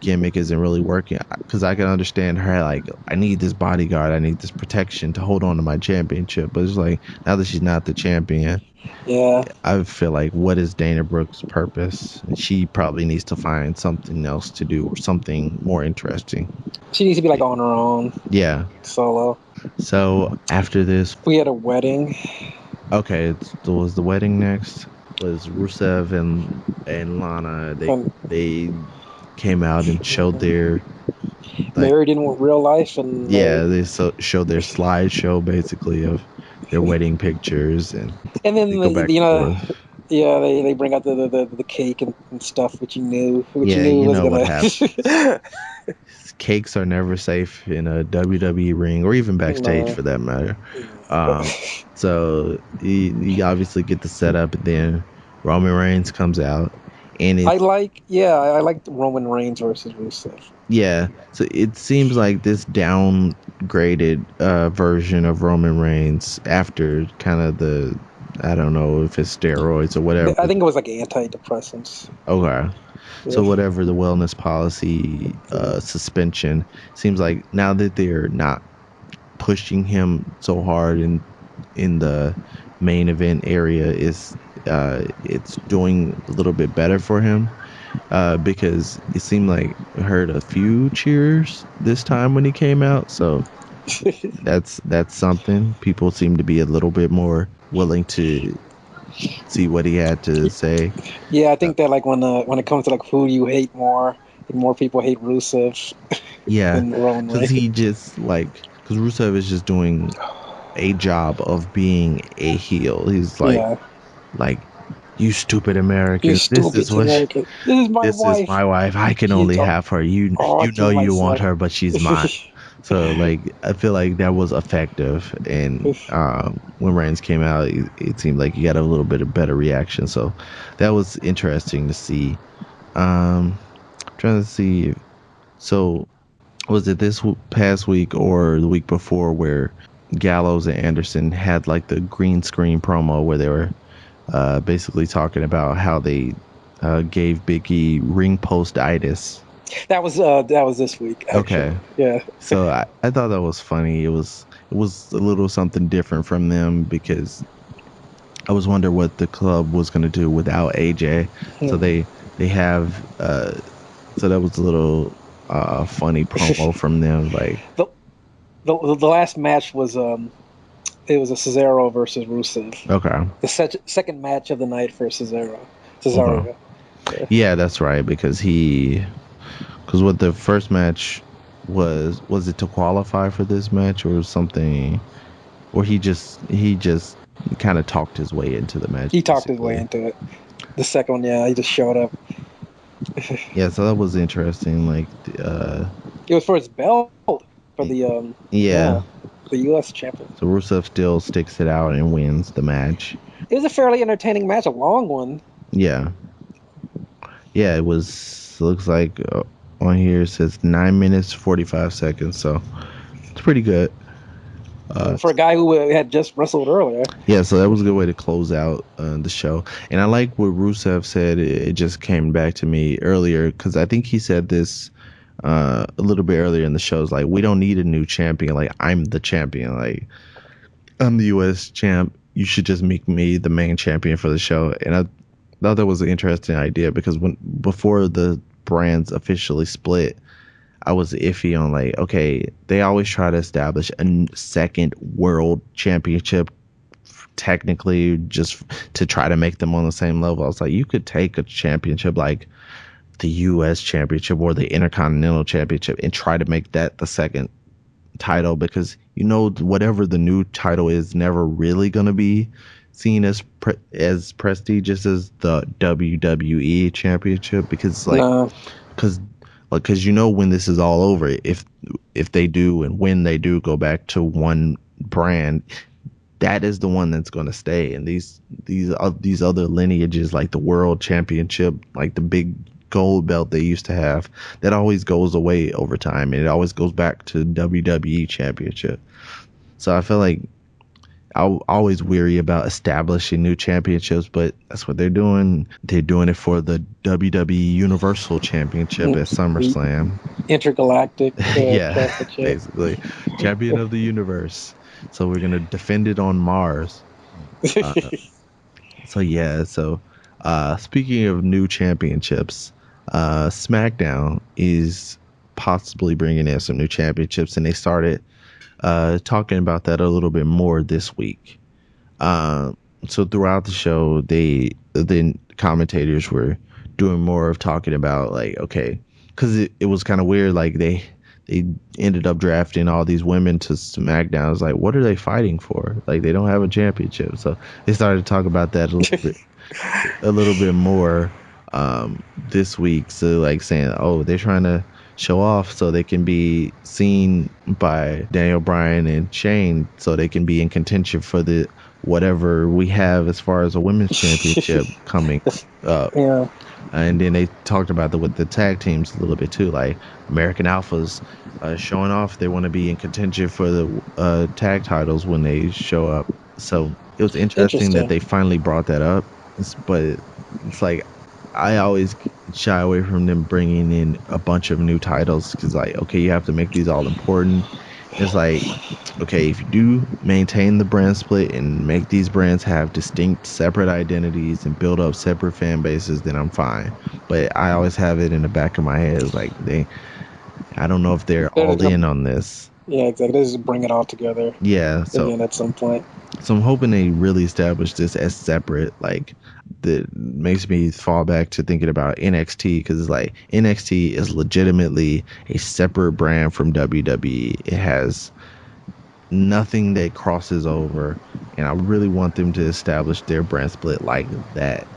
gimmick isn't really working because I can understand her like I need this bodyguard, I need this protection to hold on to my championship. But it's like now that she's not the champion, Yeah, I feel like what is Dana Brooks' purpose? And she probably needs to find something else to do or something more interesting. she needs to be like on her own Yeah. solo. So after this, We had a wedding. okay, was the wedding next? Was Rusev and Lana? And They came out and showed their like married in real life, and yeah, they showed their slideshow basically of their wedding pictures, and they then go back you and know, forth. yeah, they bring out the cake and stuff, which you Yeah, knew you was know what gonna. happens. Cakes are never safe in a WWE ring or even backstage No. for that matter. Um, so you obviously get the setup, and then Roman Reigns comes out, and I it's like, yeah, I like Roman Reigns versus Rusev. yeah. So it seems like this downgraded version of Roman Reigns after kind of the I don't know if it's steroids or whatever. I think it was like antidepressants. Okay. Yeah. So whatever the wellness policy suspension seems like now that they're not pushing him so hard in the main event area is it's doing a little bit better for him because it seemed like I heard a few cheers this time when he came out. So that's something. People seem to be a little bit more willing to see what he had to say. Yeah, I Uh, think that like when it comes to like who you hate more, and more people hate Rusev yeah, than Roman because Reigns. he just like because Rusev is just doing a job of being a heel. He's Yeah, like you stupid you Americans. stupid American. This is my This is wife. my wife. I can She's only have her. oh You know to my you want son. her, but she's mine. So like I feel like that was effective, and when Reigns came out, it seemed like he got a little bit of better reaction. So that was interesting to see. Trying to see. So was it this past week or the week before where Gallows and Anderson had like the green screen promo where they were basically talking about how they gave Biggie ring post-itis. That was this week actually. Okay. Yeah. So I thought that was funny. It was a little something different from them because I was wondering what the club was going to do without AJ. So they have so that was a little funny promo from them like the, the last match was it was a Cesaro versus Rusev. okay. The second match of the night for Cesaro. Okay. Cesaro. Yeah. Yeah, that's right because because what the first match was it to qualify for this match or something or he just kind of talked his way into the match He talked his way basically. into it. The second one, yeah, he just showed up. Yeah, so that was interesting like It was for his belt for the yeah, yeah, the U.S. champion. so Rusev still sticks it out and wins the match. It was a fairly entertaining match, a long one. Yeah, yeah, it was looks like on here it says 9 minutes 45 seconds, so it's pretty good. uh For a guy who had just wrestled earlier. Yeah, so that was a good way to close out the show. And I like what Rusev said. It just came back to me earlier because I think he said this a little bit earlier in the show. It's like, we don't need a new champion. Like, I'm the champion. Like, I'm the U.S. champ. You should just make me the main champion for the show. And I thought that was an interesting idea because before the brands officially split, I was iffy on like, okay, they always try to establish a second world championship technically just to try to make them on the same level. I was like, you could take a championship like the U.S. Championship or the Intercontinental Championship and try to make that the second title, because whatever the new title is never really going to be seen as prestigious as the WWE Championship, because No, because when this is all over, if they do and when they do go back to one brand, that is the one that's going to stay. And these other lineages, like the World Championship, like the big gold belt they used to have, that always goes away over time, and it always goes back to WWE Championship. So I feel like I'm always weary about establishing new championships, but that's what they're doing. They're doing it for the WWE Universal Championship at the SummerSlam. intergalactic Yeah, championship. basically, champion of the universe. So we're gonna defend it on Mars. Uh, so yeah, so speaking of new championships, SmackDown is possibly bringing in some new championships, and they started talking about that a little bit more this week. Uh, so throughout the show, the commentators were doing more of talking about, like, okay, because it was kind of weird, like they ended up drafting all these women to SmackDown. It's like, what are they fighting for? Like, they don't have a championship. So they started to talk about that a little bit more this week. So, like, saying, oh, they're trying to show off so they can be seen by Daniel Bryan and Shane, so they can be in contention for the whatever we have as far as a women's championship coming up. Yeah, And then they talked about with the tag teams a little bit too, like American Alphas showing off they want to be in contention for the tag titles when they show up. So it was interesting that interesting. they finally brought that up. But it's like, I always shy away from them bringing in a bunch of new titles, because, like, okay, you have to make these all important. It's like, okay, if you do maintain the brand split and make these brands have distinct separate identities and build up separate fan bases, then I'm fine. But I always have it in the back of my head, it's like, I don't know if they're They're all just gonna, in on this. yeah, exactly. They just bring it all together Yeah, again at some point. so I'm hoping they really establish this as separate. Like, that makes me fall back to thinking about NXT, because it's like NXT is legitimately a separate brand from WWE. It has nothing that crosses over, and I really want them to establish their brand split like that.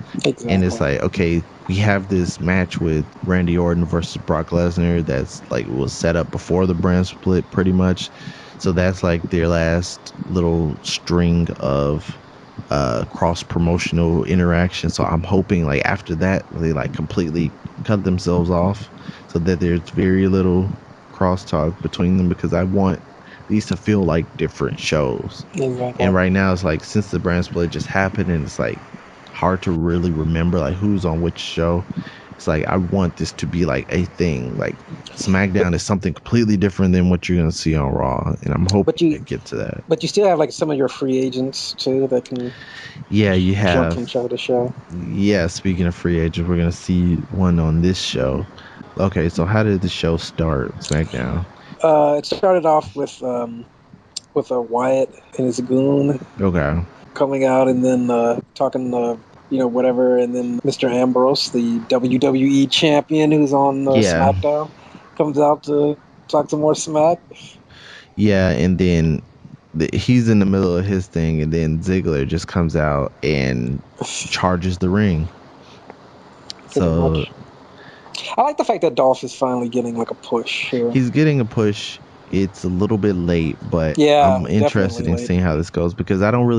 And it's Exactly. like, okay, we have this match with Randy Orton versus Brock Lesnar that's like was set up before the brand split pretty much. So that's like their last little string of cross promotional interaction. So I'm hoping, like, after that they like completely cut themselves off, so that there's very little crosstalk between them, because I want these to feel like different shows. And Exactly. right now it's like, since the brand split just happened, and it's like hard to really remember like who's on which show. It's like, I want this to be like a thing. Like, But SmackDown is something completely different than what you're gonna see on Raw, and I'm hoping but you they get to that. but you still have like some of your free agents too that can Yeah, you jump from have. show to show. Yeah, speaking of free agents, we're gonna see one on this show. Okay, so how did the show start? SmackDown. It started off with a Wyatt and his goon Okay. coming out, and then talking whatever, and then Mr. Ambrose, the WWE champion who's on Yeah. SmackDown, comes out to talk some more smack. Yeah, and then he's in the middle of his thing, and then Ziggler just comes out and charges the ring. Pretty So much. I like the fact that Dolph is finally getting like a push here. he's getting a push. It's a little bit late, but Yeah, I'm definitely interested in late. seeing how this goes, because I don't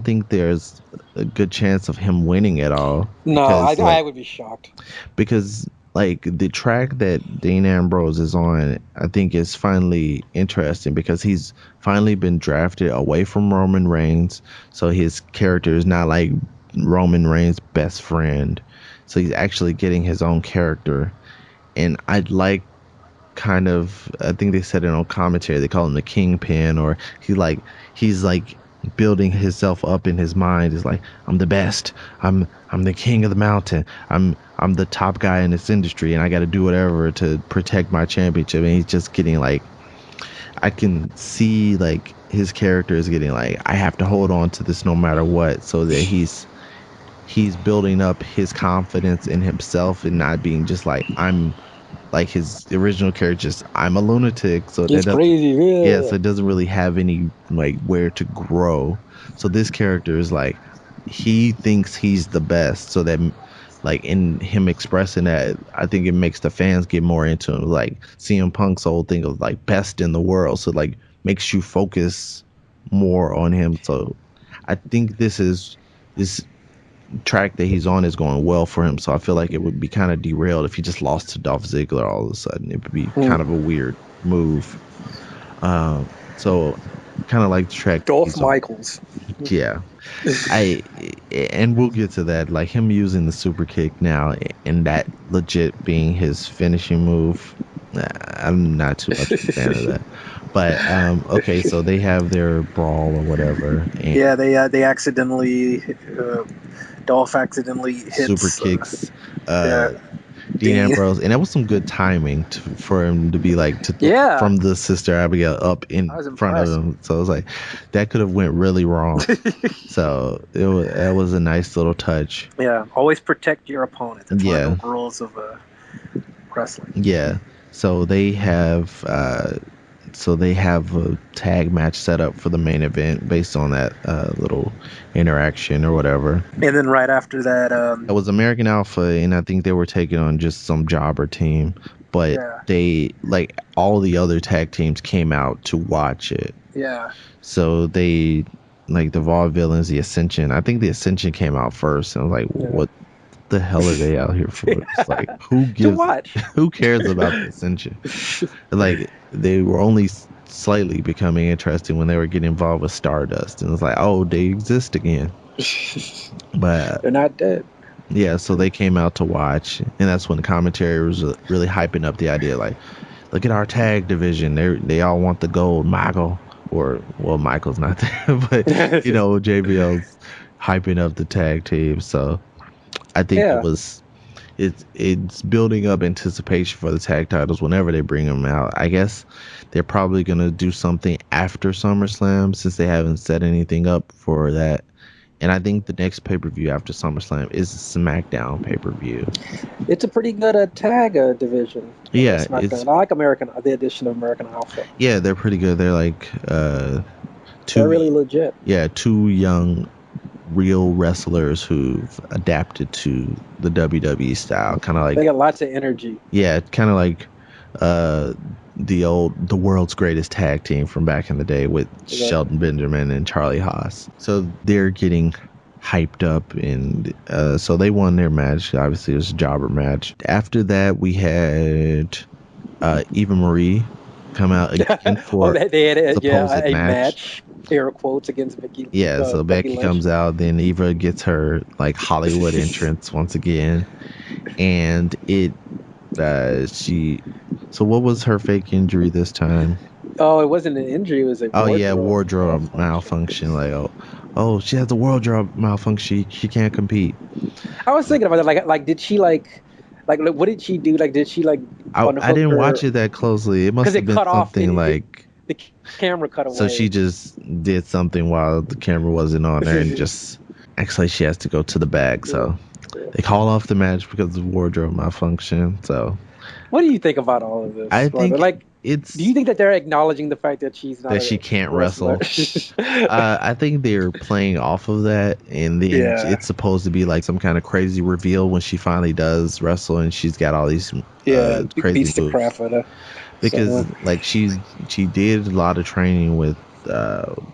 think there's a good chance of him winning at all, No, I would be shocked. because like the track that Dean Ambrose is on, I think is finally interesting, because he's finally been drafted away from Roman Reigns, so his character is not like Roman Reigns' best friend. So he's actually getting his own character, and I'd like, kind of, I think they said it on commentary, they call him the kingpin, or he's like building himself up in his mind. Is like, I'm the best, I'm the king of the mountain, I'm the top guy in this industry, and I got to do whatever to protect my championship. And he's just getting like, I can see his character is getting like, I have to hold on to this no matter what, so that he's building up his confidence in himself and not being just like I'm like his original character, just I'm a lunatic. So that It's doesn't, crazy. yeah, Yeah. so it doesn't really have any like where to grow. So this character is like he thinks he's the best, so that like in him expressing that, I think it makes the fans get more into him. Like CM Punk's whole thing of like best in the world, so like makes you focus more on him. So I think this track that he's on is going well for him. So I feel like it would be kind of derailed if he just lost to Dolph Ziggler all of a sudden. It would be kind Hmm. of a weird move. So kind of like the track that Dolph he's on. Michaels. Yeah. I and we'll get to that. Like him using the super kick now and that legit being his finishing move. I'm not too much of a fan of that. But okay, so they have their brawl or whatever, and Yeah, they accidentally Dolph accidentally super hits kicks yeah, uh Dean Dean. Ambrose, and that was some good timing for him to be like Yeah, from the Sister Abigail up I in was front of impressed. him. So it was like that could have went really wrong. So that was a nice little touch. Yeah, always protect your opponent. That's one of Yeah, the rules of wrestling. yeah. So they have a tag match set up for the main event based on that little interaction or whatever. And then right after that, It was American Alpha, and I think they were taking on just some jobber team, but yeah, they like all the other tag teams came out to watch it. yeah, So they like the Vaudevillains, the Ascension. I think the Ascension came out first, and I was like, yeah. what the hell are they out here for? It's like To watch. who cares about the Ascension? Like they were only slightly becoming interesting when they were getting involved with Stardust, and it's like, oh, they exist again. But They're not dead. yeah, so they came out to watch, and that's when the commentary was really hyping up the idea. Like, look at our tag division; they all want the gold. Michael, or well, Michael's not there, but JBL's hyping up the tag team. So I think Yeah, it's building up anticipation for the tag titles whenever they bring them out. I guess they're probably gonna do something after SummerSlam since they haven't set anything up for that. And I think the next pay per view after SummerSlam is the SmackDown pay per view. it's a pretty good tag division on the Yeah, SmackDown. I like the addition of American Alpha. they're pretty good. They're like They're two really legit. two young real wrestlers who've adapted to the WWE style. Kind of They like got lots of energy. yeah, kind of like uh the world's greatest tag team from back in the day with Exactly. Shelton Benjamin and Charlie Haas. So they're getting hyped up, and so they won their match. Obviously it was a jobber match. After that we had Eva Marie come out again Oh, for they had a supposed a match. match, air quotes, against Yeah, so Becky Becky Lynch. comes out, then Eva gets her like Hollywood entrance once again, and it she so what was her fake injury this time? Oh, it wasn't an injury; it was a Oh yeah, wardrobe wardrobe malfunction. malfunction. Like oh she has a wardrobe malfunction. She can't compete. I was thinking about that. Like, did she what did she do? Like, did she like I unhook didn't watch her? it that closely. It must Because have it been cut off. something like The camera cut so she away. just did something while the camera wasn't on her and just actually she has to go to the bag. Yeah, So yeah. they call off the match because of wardrobe malfunction. So What do you think about all of I this, Marvin? think Like, do you it's think that they're acknowledging the fact that she's not that she a can't wrestler? wrestle. I think they're playing off of that, and then Yeah, it's supposed to be like some kind of crazy reveal when she finally does wrestle, and she's got all these yeah. crazy Beats the moves. crap out of Because someone. like she did a lot of training with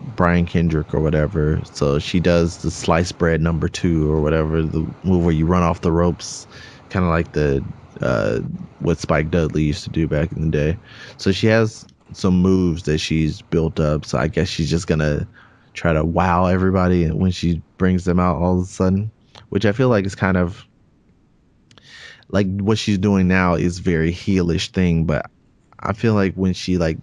Brian Kendrick or whatever, so she does the slice bread number two or whatever, the move where you run off the ropes, kind of like the uh, what Spike Dudley used to do back in the day. So she has some moves that she's built up. So I guess she's just gonna try to wow everybody when she brings them out all of a sudden, which I feel like is kind of like what she's doing now is very heelish thing, but I feel like when she like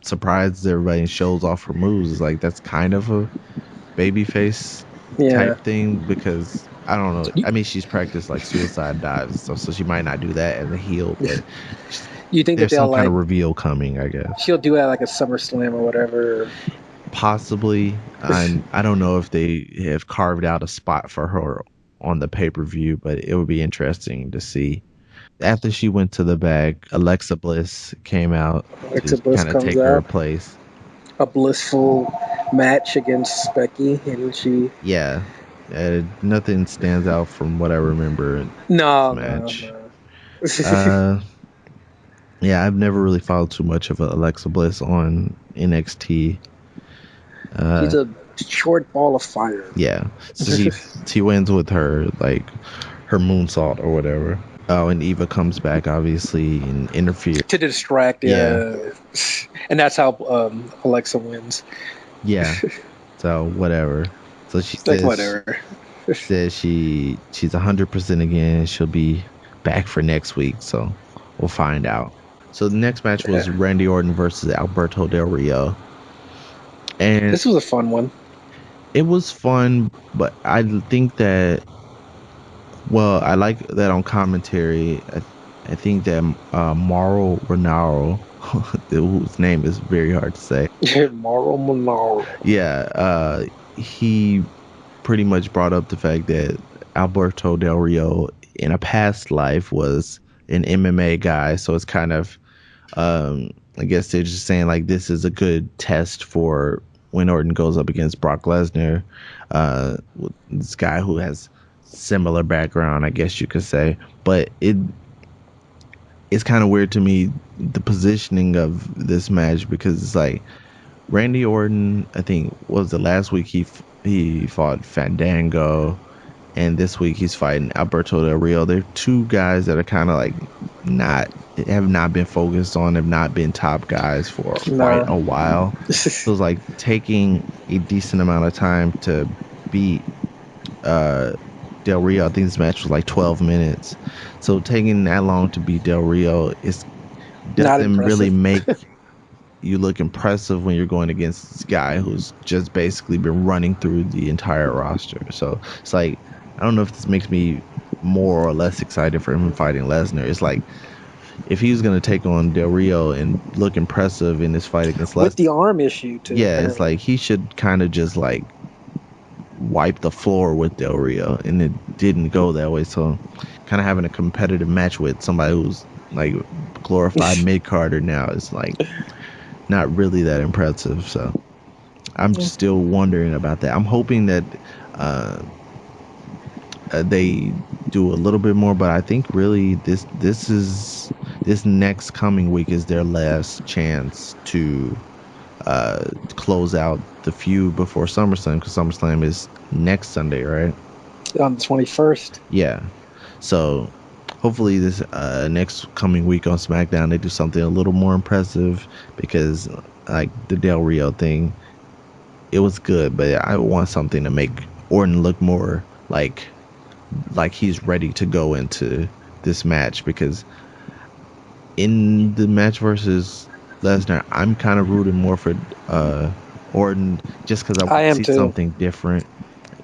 surprises everybody and shows off her moves, it's like that's kind of a babyface Yeah. type thing because I don't know. I mean, she's practiced like suicide dives and stuff, so she might not do that as a heel, but sh You think that there's they'll some kind like of reveal coming, I guess. she'll do it at like a SummerSlam or whatever? Possibly. I don't know if they have carved out a spot for her on the pay per view, but it would be interesting to see. After she went to the back, Alexa Bliss came out to Alexa Bliss kind of comes take her out, place. a blissful match against Becky, and she. Yeah, nothing stands out from what I remember in this No, no, match. no. Uh, yeah, I've never really followed too much of Alexa Bliss on NXT. She's Uh, a short ball of fire. yeah, so she wins with her like her moonsault or whatever. Oh, and Eva comes back obviously and interfere. To distract, Yeah, yeah. And that's how Alexa wins. yeah. So whatever. So she It's like says whatever. she's 100% again. She'll be back for next week. So we'll find out. So the next match Yeah. was Randy Orton versus Alberto Del Rio, and This was a fun one. it was fun. But I think that I like that on commentary. I think that Mauro Ranallo, whose name is very hard to say. Mauro Monaro. Yeah, he pretty much brought up the fact that Alberto Del Rio in a past life was an MMA guy, so it's kind of I guess they're just saying like this is a good test for when Orton goes up against Brock Lesnar, with this guy who has similar background, I guess you could say. But it's kind of weird to me the positioning of this match because it's like Randy Orton, I think was the last week he fought Fandango, and this week he's fighting Alberto Del Rio. They're two guys that are kind of like not have not been focused on, have not been top guys for quite Nah. a while. So it's like taking a decent amount of time to beat uh Del Rio. I think this match was like 12 minutes. So taking that long to beat Del Rio is Not doesn't really impressive. make you look impressive when you're going against this guy who's just basically been running through the entire roster. So it's like I don't know if this makes me more or less excited for him fighting Lesnar. It's like if he was gonna take on Del Rio and look impressive in this fight against With the Lesnar, arm issue, too, yeah, it's apparently. like he should kind of just like wipe the floor with Del Rio, and it didn't go that way. So kind of having a competitive match with somebody who's like glorified mid carder now is like not really that impressive. So I'm just still wondering about that. I'm hoping that uh, they do a little bit more, but I think really this next coming week is their last chance to close out the feud before SummerSlam because SummerSlam is next Sunday, right? On the 21st. Yeah. So hopefully this next coming week on SmackDown they do something a little more impressive because like the Del Rio thing, it was good, but I want something to make Orton look more like he's ready to go into this match because in the match versus Lesnar, I'm kind of rooting more for uh Orton just because I I want to am, see too. something different.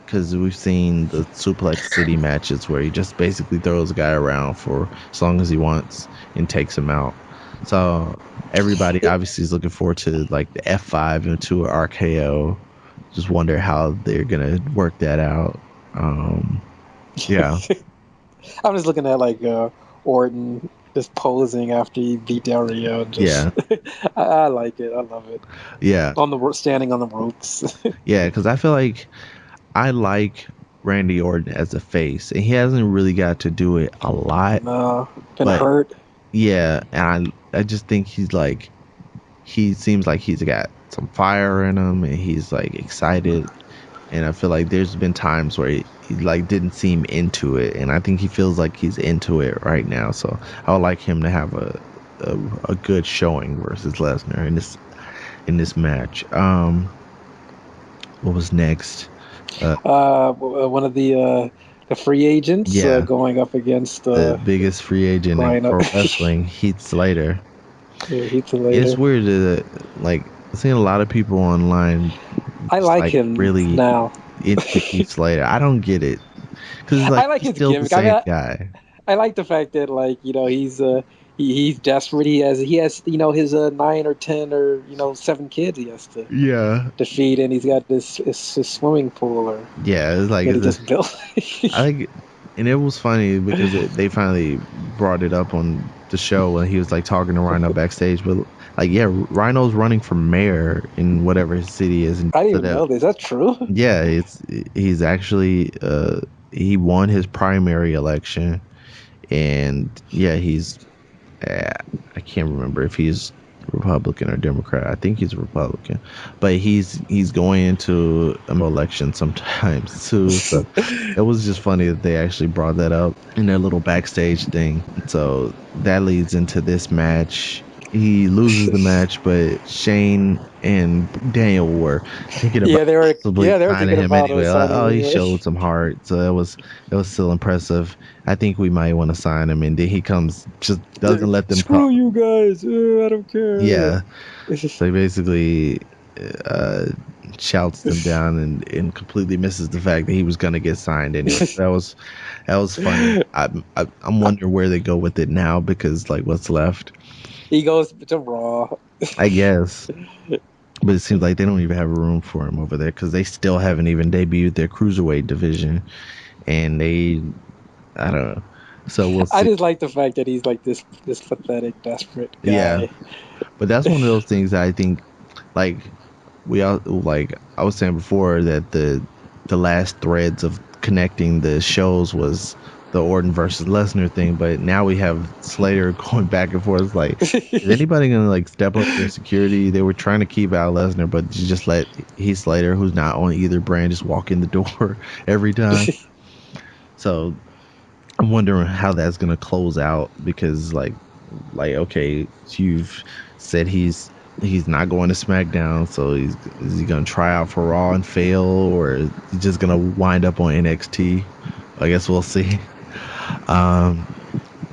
Because we've seen the Suplex City matches where he just basically throws a guy around for as long as he wants and takes him out. So everybody It, obviously is looking forward to like the F5 into an RKO. Just wonder how they're gonna work that out. Yeah, I'm just looking at, like, Orton just posing after he beat Del Rio. Just, yeah, I like it. I love it. yeah, Standing on the ropes. yeah. Because I feel like I like Randy Orton as a face, and he hasn't really got to do it a lot. No, can But hurt. yeah, and I just think he seems like he's got some fire in him, and he's like excited. And I feel like there's been times where he like didn't seem into it, and I think he feels like he's into it right now. So I would like him to have a good showing versus Lesnar in this match. What was next? Uh, One of the free agents yeah, going up against the biggest free agent in Ryan pro wrestling, Heath Slater. Heath It's later. weird to like seeing a lot of people online I just like like him really now. into Heath Slater. I don't get it because like I like he's his still the gimmick. I same mean, guy. I like the fact that, like, he's he's desperate. He has his 9 or 10 or 7 kids he has to Yeah, defeat, and he's got his swimming pool or yeah. It's like that he it's a, just built. I think, and it was funny because they finally brought it up on the show when he was like talking to Rhino backstage. But like, yeah, Rhino's running for mayor in whatever his city is, and I didn't so even that know this. That's true. yeah, he's actually he won his primary election, and yeah, he's uh, I can't remember if he's Republican or Democrat. I think he's a Republican, but he's going into an election sometimes too. So it was just funny that they actually brought that up in their little backstage thing. So that leads into this match. He loses the match, but Shane and Daniel were thinking about Yeah, they were. possibly Yeah, they were signing thinking him about anyway. Like, signing oh, him he anyway. showed some heart, so it was still impressive. I think we might want to sign him, and then he comes, just doesn't let them Screw talk. you guys. I don't care. Yeah, so he basically uh, shouts them down and completely misses the fact that he was gonna get signed anyway. That was funny. I'm wondering where they go with it now because like what's left, He goes to Raw. I guess. But it seems like they don't even have room for him over there because they still haven't even debuted their cruiserweight division, and I don't know. So we'll I see. just like the fact that he's like this pathetic, desperate Yeah, guy. but that's one of those things that I think like we all like I was saying before that the last threads of connecting the shows was the Orton versus Lesnar thing, but now we have Slater going back and forth. It's like, is anybody gonna like step up their security? They were trying to keep out Lesnar, but you just let Heath Slater, who's not on either brand, just walk in the door every time. So I'm wondering how that's gonna close out because like okay, you've said he's not going to SmackDown, so is he gonna try out for Raw and fail, or is he just gonna wind up on NXT? I guess we'll see. Um,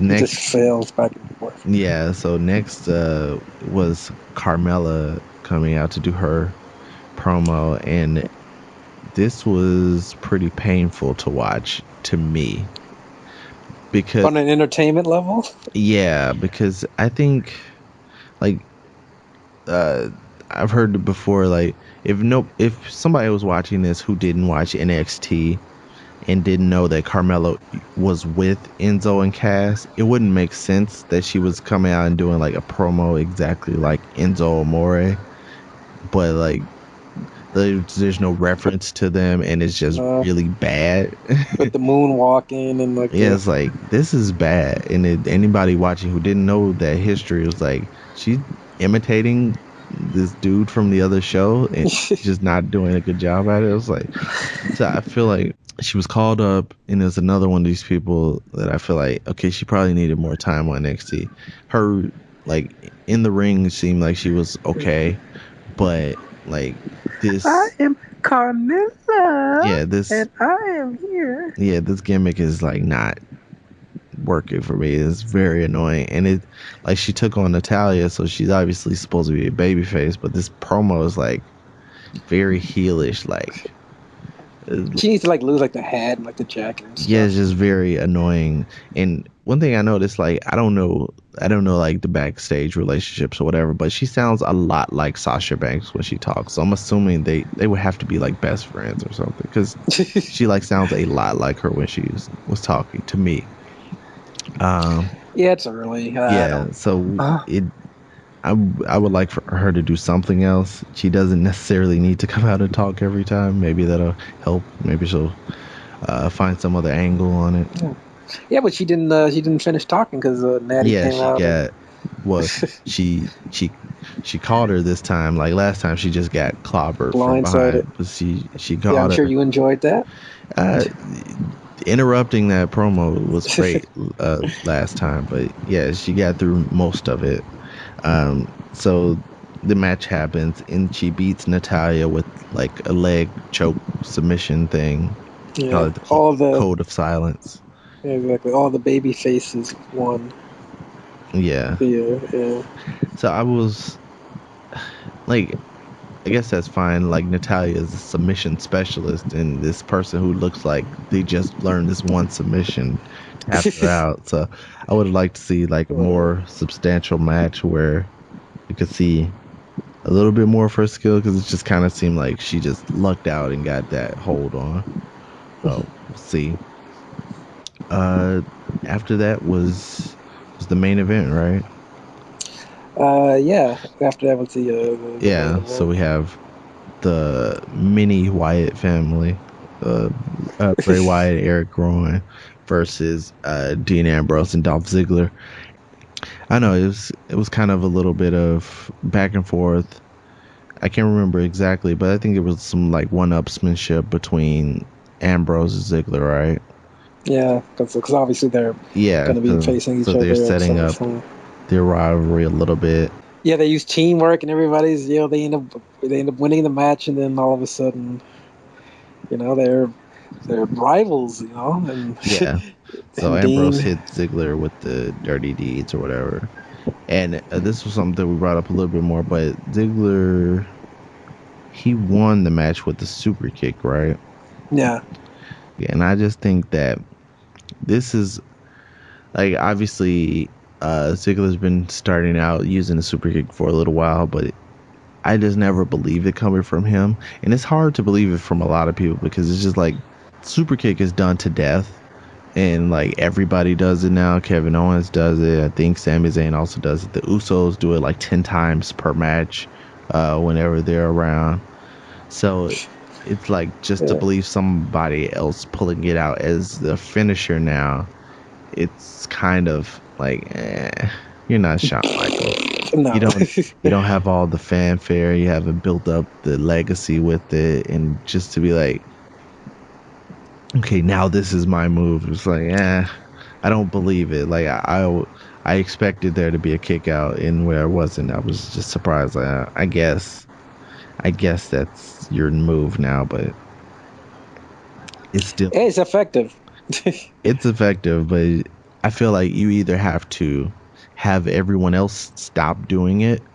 He just next, fails back and forth. yeah. So next was Carmella coming out to do her promo, and this was pretty painful to watch to me because On an entertainment level, yeah, because I think like uh I've heard it before like if somebody was watching this who didn't watch NXT and didn't know that Carmelo was with Enzo and Cass, it wouldn't make sense that she was coming out and doing like a promo exactly like Enzo Amore, but like there's no reference to them and it's just uh, really bad. with the moonwalking and like Yeah, the it's like this is bad, and anybody watching who didn't know that history was like she's imitating this dude from the other show and just not doing a good job at it. It was like so I feel like she was called up, and there's another one of these people that I feel like okay, she probably needed more time on NXT. Her like in the ring seemed like she was okay, but like I this, am Carmilla yeah, this and I am here. yeah, this gimmick is like not working for me. It's very annoying, and it like she took on Natalia, so she's obviously supposed to be a baby face, but this promo is like very heelish. Like, She needs to like lose like the hat and like the jacket and yeah, it's stuff. just very annoying. And one thing I noticed, like, I don't know, like the backstage relationships or whatever, but she sounds a lot like Sasha Banks when she talks. So I'm assuming they would have to be like best friends or something, because she like sounds a lot like her when she was talking to me. Um, Yeah, it's early. I yeah, don't. so I would like for her to do something else. She doesn't necessarily need to come out and talk every time. Maybe that'll help. Maybe she'll find some other angle on it. Yeah, but she didn't. She didn't finish talking because Natty Yeah, came she out and got well. She caught her this time. Like last time, she just got clobbered from blindsided. behind. But she Yeah, I'm caught sure her. you enjoyed that. Uh, Interrupting that promo was great last time, but yeah, she got through most of it. So the match happens, and she beats Natalia with like a leg choke submission thing. Call Yeah, it the code of silence. exactly all the baby faces won. Yeah. Yeah, yeah. So I was like, I guess that's fine. Like Natalia is a submission specialist, and this person who looks like they just learned this one submission tapped her out. So I would like to see like a Uh, more substantial match where you could see a little bit more of her skill because it just kind of seemed like she just lucked out and got that hold on. So we'll see. Uh, after that was the main event, right? yeah. After that was the main Yeah. So event. we have the mini Wyatt family, uh, Bray Wyatt, Eric Rowan versus Dean Ambrose and Dolph Ziggler. I know it was kind of a little bit of back and forth. I can't remember exactly, but I think it was some like one-upsmanship between Ambrose and Ziggler, right? Yeah, because obviously they're Yeah, going to be facing so each they're other at setting up SummerSlam. their rivalry a little bit. Yeah, they use teamwork and everybody's. They end up winning the match, and then all of a sudden, they're rivals. And Yeah. So and Ambrose Dean. hit Ziggler with the dirty deeds or whatever. And this was something that we brought up a little bit more, but Ziggler, he won the match with the super kick, right? Yeah, Yeah, and I just think that this is like obviously Ziggler's been starting out using the super kick for a little while, but I just never believed it coming from him. And it's hard to believe it from a lot of people because it's just like super kick is done to death. And like everybody does it now. Kevin Owens does it. I think Sami Zayn also does it. The Usos do it like 10 times per match whenever they're around. So it's like just to yeah. believe somebody else pulling it out as the finisher now, it's kind of like you're not Shawn Michaels. You No. don't have all the fanfare. You haven't built up the legacy with it, and just to be like, okay, now this is my move. It's like, I don't believe it. Like I expected there to be a kick out, and where it wasn't, I was just surprised. I guess that's your move now, but it's still It's effective. it's effective. But I feel like you either have to have everyone else stop doing it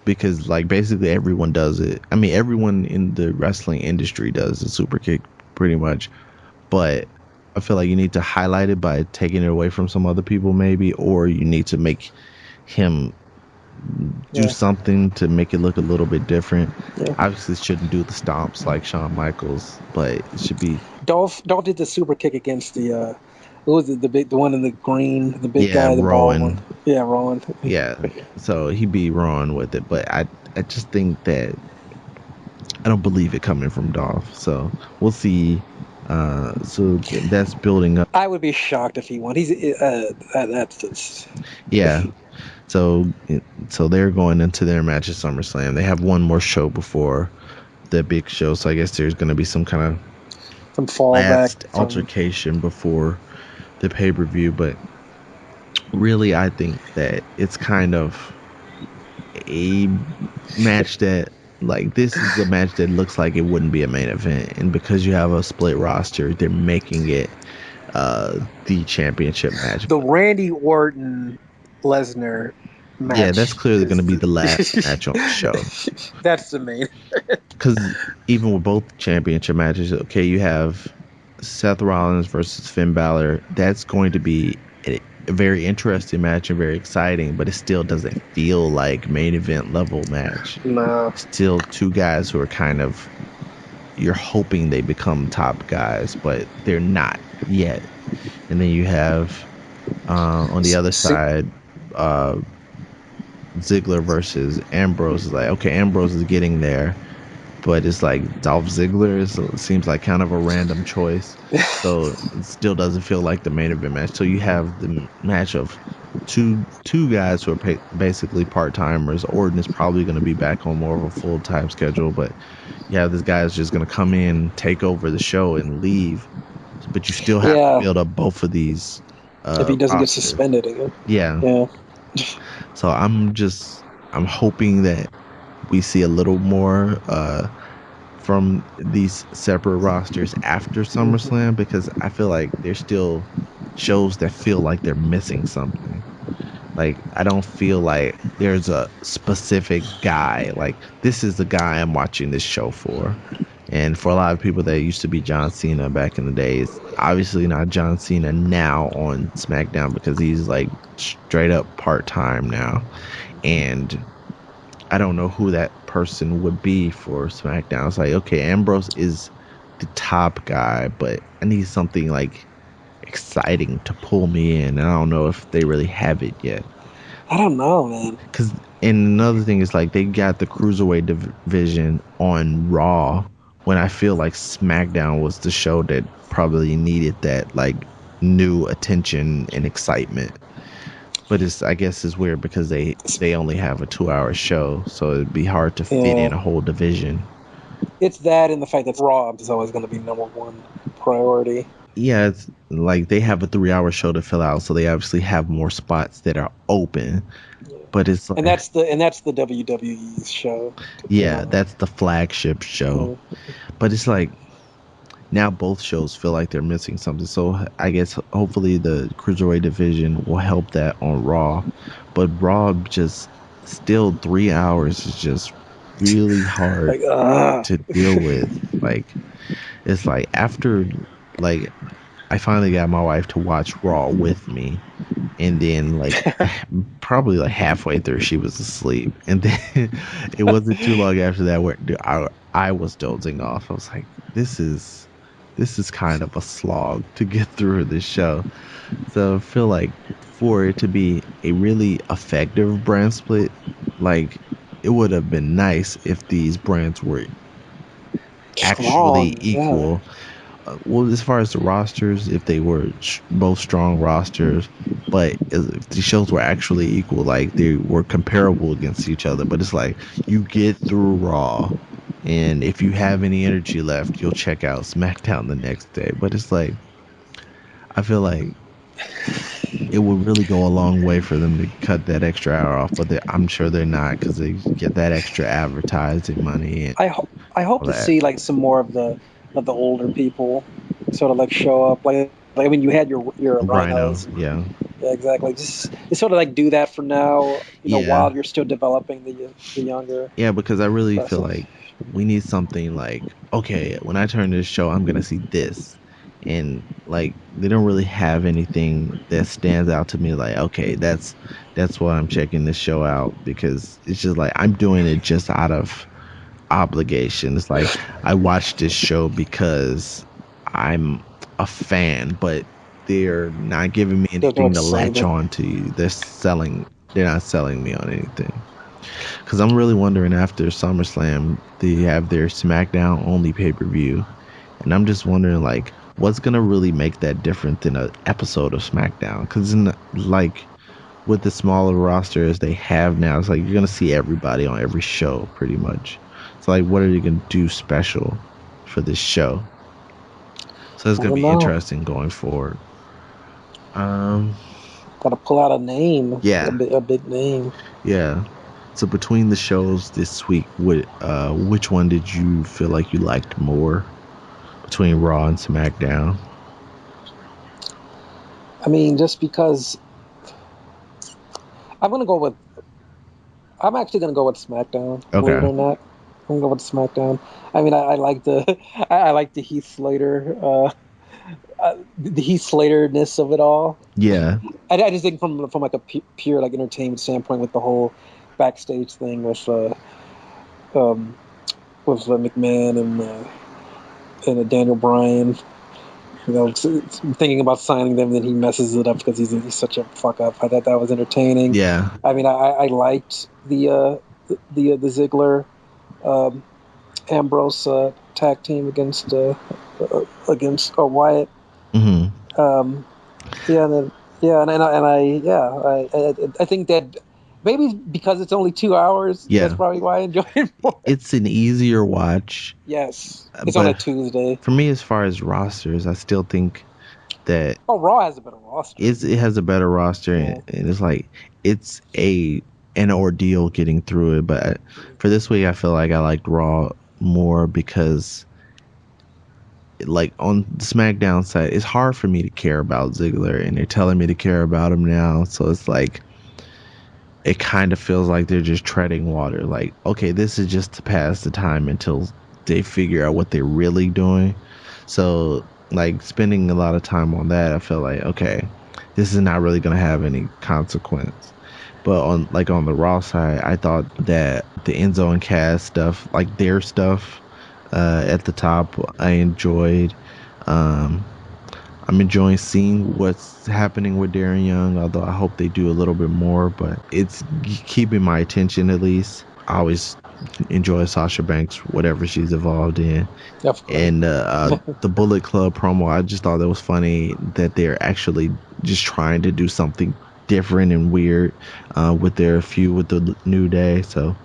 because like basically everyone does it. I mean, everyone in the wrestling industry does the super kick pretty much, but I feel like you need to highlight it by taking it away from some other people, maybe, or you need to make him do Yeah, something to make it look a little bit different. yeah. Obviously, it shouldn't do the stomps like Shawn Michaels, but it should be, Dolph did the super kick against who was it, the one in the green, the big yeah, guy, the bald one. Rowan, Yeah, Rowan. yeah. So he'd be wrong with it, but I just think that I don't believe it coming from Dolph. So we'll see. So that's building up. I would be shocked if he won. That's just, Yeah, So so they're going into their match at SummerSlam. They have one more show before the big show. So I guess there's going to be some kind of some fallback last from. altercation before the pay-per-view, but really I think that it's kind of a match that like this is a match that looks like it wouldn't be a main event, and because you have a split roster, they're making it the championship match. The Randy Orton Lesnar Yeah, that's match clearly going to is be the last match on the show. that's the main. Because even with both championship matches, okay, you have Seth Rollins versus Finn Balor. That's going to be a very interesting match and very exciting, but it still doesn't feel like main event level match. No. Still two guys who are kind of you're hoping they become top guys, but they're not yet. And then you have on the other See, side, uh, Ziggler versus Ambrose. Is like okay, Ambrose is getting there, but it's like Dolph Ziggler seems like kind of a random choice. So it still doesn't feel like the main event match. So you have the match of two guys who are basically part timers. Orton is probably going to be back on more of a full time schedule, but you have this guy who's just going to come in, take over the show, and leave. But you still have to yeah, build up both of these if he doesn't get rosters. suspended again. Yeah. Yeah. So I'm hoping that we see a little more from these separate rosters after Mhm. SummerSlam because I feel like there's still shows that feel like they're missing something. Like I don't feel like there's a specific guy. Like this is the guy I'm watching this show for. And for a lot of people that used to be John Cena back in the days, obviously not John Cena now on SmackDown because he's like straight up part time now. And I don't know who that person would be for SmackDown. It's like, okay, Ambrose is the top guy, but I need something like exciting to pull me in. And I don't know if they really have it yet. I don't know, man. Cause and another thing is like they got the cruiserweight division on Raw when I feel like SmackDown was the show that probably needed that like new attention and excitement. But it's I guess it's weird because they only have a 2 hour show, so it'd be hard to fit Yeah, in a whole division. it's that and the fact that Raw is always going to be number one priority. Yeah, it's like they have a 3 hour show to fill out, so they obviously have more spots that are open. Yeah. But it's And like, that's the WWE's show to fill yeah, out. that's the flagship show. Yeah. But it's like now both shows feel like they're missing something. So I guess hopefully the cruiserweight division will help that on Raw. But Raw just still 3 hours is just really hard Like, to deal with. Like it's like after like I finally got my wife to watch Raw with me, and then like probably like halfway through she was asleep, and then it wasn't too long after that where I was dozing off. I was like, this is kind of a slog to get through this show. So I feel like for it to be a really effective brand split, like it would have been nice if these brands were actually strong, yeah. equal. Well, as far as the rosters, if they were both strong rosters, but if the shows were actually equal, like they were comparable against each other. But it's like you get through Raw, and if you have any energy left, you'll check out SmackDown the next day. But it's like I feel like it would really go a long way for them to cut that extra hour off. But I'm sure they're not because they get that extra advertising money and I hope all to that. see like some more of the older people sort of like show up. Like I mean, you had your Rhino, rhinos. And, yeah, yeah, exactly. Just sort of like do that for now. You know, yeah. while you're still developing the younger Yeah, because I really feel wrestlers. like we need something like, okay, when I turn this show, I'm gonna see this. And like they don't really have anything that stands out to me like, okay, that's why I'm checking this show out because it's just like I'm doing it just out of obligation. It's like I watch this show because I'm a fan, but they're not giving me There's no anything to latch excitement. on to. They're not selling me on anything. Because I'm really wondering after SummerSlam, they have their SmackDown only pay per view. And I'm just wondering, like, what's going to really make that different than an episode of SmackDown? Because, like, with the smaller roster as they have now, it's like you're going to see everybody on every show pretty much. So, like, what are they going to do special for this show? So, it's I going to don't be know. interesting going forward. Um, Got to pull out a name, yeah, a big name. yeah. So between the shows this week, which one did you feel like you liked more between Raw and SmackDown? I mean, just because I'm gonna go with, I'm actually gonna go with SmackDown. Believe it Okay. or not, I'm gonna go with SmackDown. I mean, I like the I like the Heath Slater the Heath Slater ness of it all. Yeah. I just think from like a pure like entertainment standpoint with the whole backstage thing um, with McMahon and Daniel Bryan. You know, thinking about signing them, then he messes it up because he's such a fuck up. I thought that was entertaining. Yeah. I mean, I liked the Ziggler um, Ambrose tag team against Wyatt. Hmm. Um, yeah, and then, yeah, and I yeah, I think that maybe because it's only 2 hours, that's Yeah. probably why I enjoyed it more. It's an easier watch, Yes, it's on a but Tuesday. for me, as far as rosters, I still think that Oh, Raw has a better roster. it has a better roster, Yeah, and it's like it's an ordeal getting through it. But for this week, I feel like I liked Raw more because like on the SmackDown side, it's hard for me to care about Ziggler, and they're telling me to care about him now. So it's like it kind of feels like they're just treading water. Like, okay, this is just to pass the time until they figure out what they're really doing. So, like, spending a lot of time on that, I feel like, okay, this is not really going to have any consequence. But on the Raw side, I thought that the Enzo and Cass stuff, like their stuff, at the top, I enjoyed. Um, I'm enjoying seeing what's happening with Darren Young, although I hope they do a little bit more, but it's keeping my attention at least. I always enjoy Sasha Banks, whatever she's involved in. Of course. And the Bullet Club promo, I just thought that was funny that they're actually just trying to do something different and weird with their feud with the New Day. So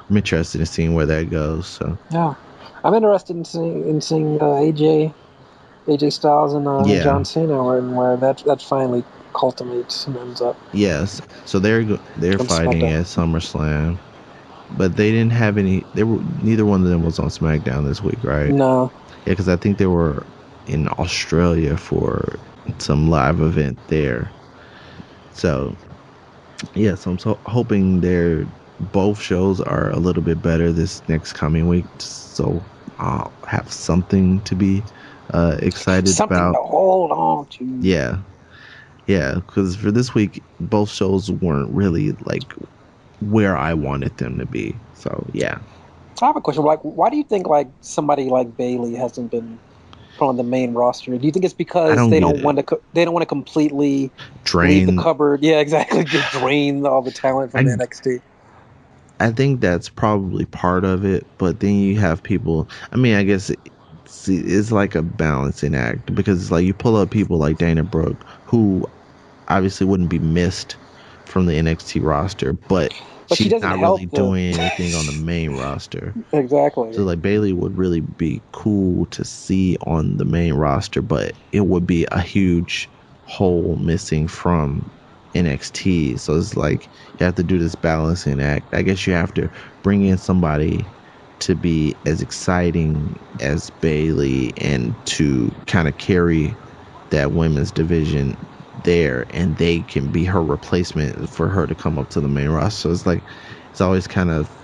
I'm interested in seeing where that goes. So Yeah, I'm interested in seeing AJ Styles and yeah, John Cena, where that finally culminates and ends up yes. So they're on fighting SmackDown. at SummerSlam, but they didn't have any. They were neither one of them was on SmackDown this week, right? No, Yeah, because I think they were in Australia for some live event there. So yeah, so I'm hoping they're both shows are a little bit better this next coming week, so I'll have something to be excited something to about. hold on to. Yeah, yeah, because for this week, both shows weren't really like where I wanted them to be. So yeah, I have a question. Like, why do you think like somebody like Bailey hasn't been put on the main roster? Do you think it's I because don't get it. they don't want to completely leave the Drain. cupboard? Yeah, exactly. Drain all the talent from I NXT. I think that's probably part of it, but then you have people. I mean, I guess it's like a balancing act because it's like you pull up people like Dana Brooke, who obviously wouldn't be missed from the NXT roster, but But she she's doesn't not really help the doing anything on the main roster. exactly. So like Bailey would really be cool to see on the main roster, but it would be a huge hole missing from NXT. So it's like you have to do this balancing act. I guess you have to bring in somebody to be as exciting as Bailey and to kind of carry that women's division there, and they can be her replacement for her to come up to the main roster. So it's like it's always kind of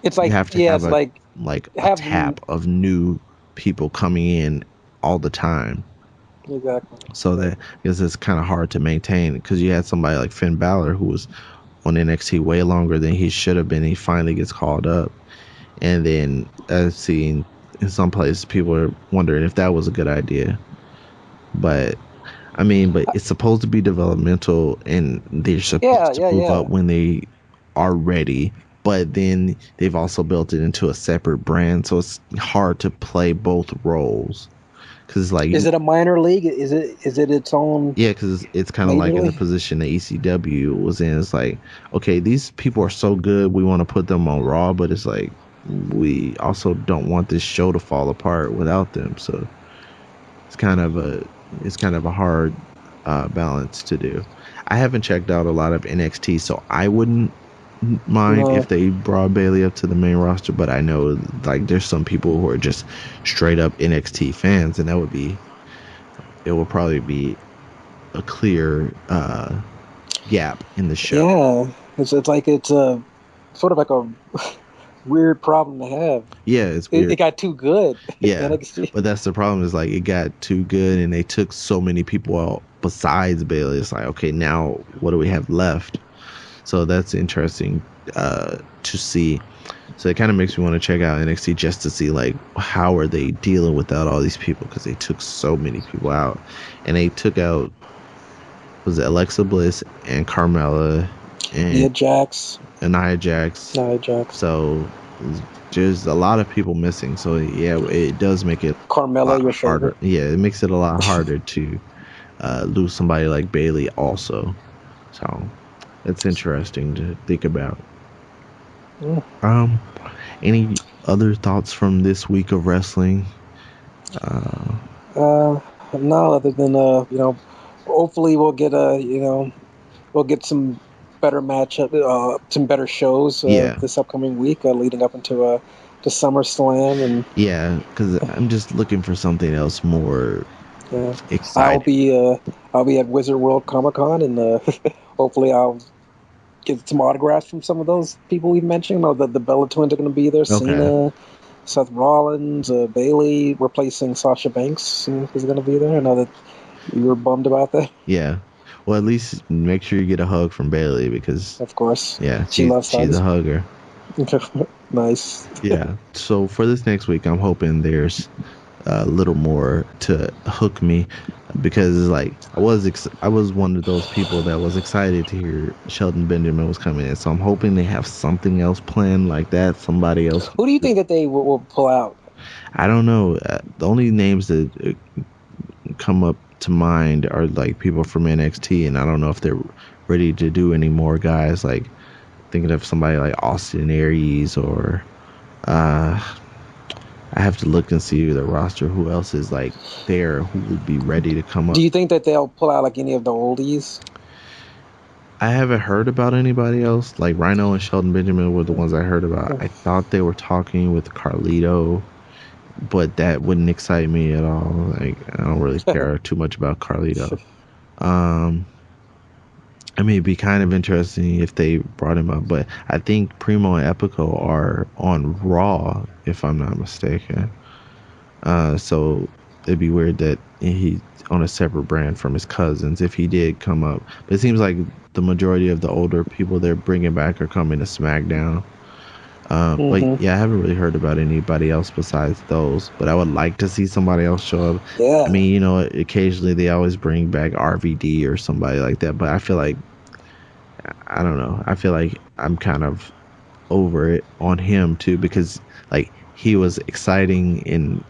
It's you like have to yeah, have it's like a have them tap of new people coming in all the time. exactly. So that because it's kind of hard to maintain because you had somebody like Finn Balor who was on NXT way longer than he should have been. He finally gets called up, and then I've seen in some places people are wondering if that was a good idea. But I mean, but it's supposed to be developmental, and they're Yeah, supposed to yeah, move up yeah. when they are ready. But then they've also built it into a separate brand, so it's hard to play both roles. Because like, Is it a minor league? Is it its own yeah, because it's kind of major like in the league? position that ECW was in. It's like, okay, these people are so good, we want to put them on Raw, but it's like we also don't want this show to fall apart without them. So it's kind of a hard balance to do. I haven't checked out a lot of NXT, so I wouldn't mind if No. they brought Bailey up to the main roster. But I know like there's some people who are just straight up NXT fans, and that would be it will probably be a clear gap in the show. Yeah. It's like it's a sort of like a weird problem to have. Yeah, it's It weird. got too good. Yeah, NXT. but that's the problem is like it got too good and they took so many people out besides Bailey. It's like, okay, now what do we have left? So that's interesting to see. So it kind of makes me want to check out NXT just to see like how are they dealing without all these people because they took so many people out and they took out was it Alexa Bliss and Carmella and Nia Jax. Nia Jax. Nia Jax. So there's a lot of people missing. So yeah, it does make it a Carmella, lot your harder. favorite. Yeah, it makes it a lot harder to lose somebody like Bailey also. So it's interesting to think about. Mm. Um, any other thoughts from this week of wrestling? Uh, Uh, no, other than hopefully we'll get we'll get some better matchup, some better shows yeah, this upcoming week, leading up into to SummerSlam, and yeah, because I'm just looking for something else more uh, I'll exciting. be uh, I'll be at Wizard World Comic Con, and hopefully I'll get some autographs from some of those people we mentioned. You know, the Bella Twins are going to be there. Okay. Cena, Seth Rollins, Bailey replacing Sasha Banks is going to be there. I know that you were bummed about that. Yeah. Well, at least make sure you get a hug from Bailey because Of course, yeah, she she's loves she's a hugs. hugger. Nice. Yeah. So for this next week, I'm hoping there's a little more to hook me because like I was one of those people that was excited to hear Sheldon Benjamin was coming in. So I'm hoping they have something else planned like that. Somebody else. Who do you think that they will pull out? I don't know. The only names that come up to mind are like people from NXT, and I don't know if they're ready to do any more guys. Like thinking of somebody like Austin Aries or uh I have to look and see the roster who else is like there who would be ready to come Do up. you think that they'll pull out like any of the oldies? I haven't heard about anybody else. Like Rhino and Sheldon Benjamin were the ones I heard about. I thought they were talking with Carlito, but that wouldn't excite me at all. Like I don't really care too much about Carlito. Um I mean, it'd be kind of interesting if they brought him up, but I think Primo and Epico are on Raw, if I'm not mistaken. So it'd be weird that he's on a separate brand from his cousins if he did come up. But it seems like the majority of the older people they're bringing back are coming to SmackDown. But Hmm. yeah, I haven't really heard about anybody else besides those. But I would like to see somebody else show up. I Yeah, mean, you know, occasionally they always bring back RVD or somebody like that. But I feel like I don't know. I feel like I'm kind of over it on him too because like he was exciting and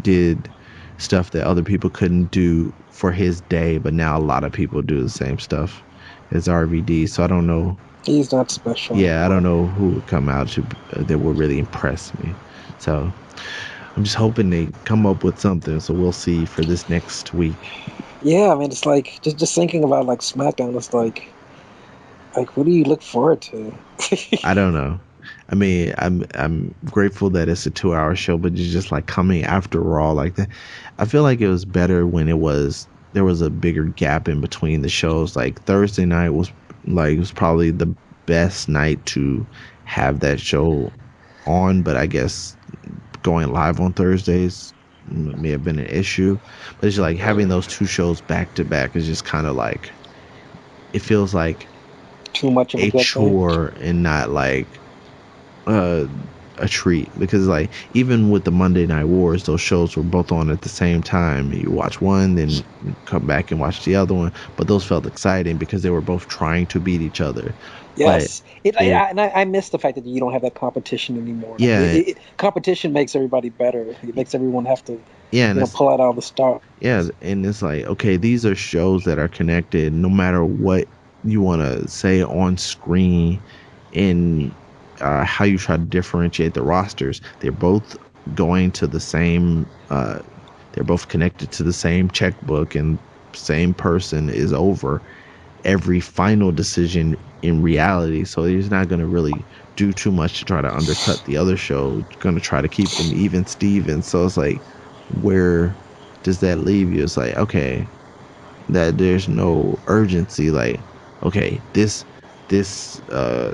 did stuff that other people couldn't do for his day, but now a lot of people do the same stuff as RVD. So I don't know. he's not special Yeah, I don't anymore. know who would come out that would really impress me. So I'm just hoping they come up with something. So we'll see for this next week. Yeah, I mean, it's like just thinking about like SmackDown. It's like what do you look forward to? I don't know. I mean, I'm grateful that it's a 2 hour show, but it's just like coming after Raw like that. I feel like it was better when there was a bigger gap in between the shows. Like Thursday night was probably the best night to have that show on, but I guess going live on Thursdays may have been an issue. But it's just like having those two shows back to back is just kind of like it feels like Too much of a a good thing. chore and not like uh, a treat because like even with the Monday Night Wars, those shows were both on at the same time. You watch one, then come back and watch the other one, but those felt exciting because they were both trying to beat each other. But Yes, they, and I miss the fact that you don't have that competition anymore. Like yeah, competition makes everybody better. It makes everyone have to, yeah, and it's pull out all the stars. yeah, and it's like okay, these are shows that are connected, no matter what you want to say on screen in how you try to differentiate the rosters. They're both going to the same. They're both connected to the same checkbook, and same person is over every final decision in reality. So he's not going to really do too much to try to undercut the other show. Going to try to keep them even Steven. So it's like, where does that leave you? It's like, okay, that there's no urgency. Like, okay, this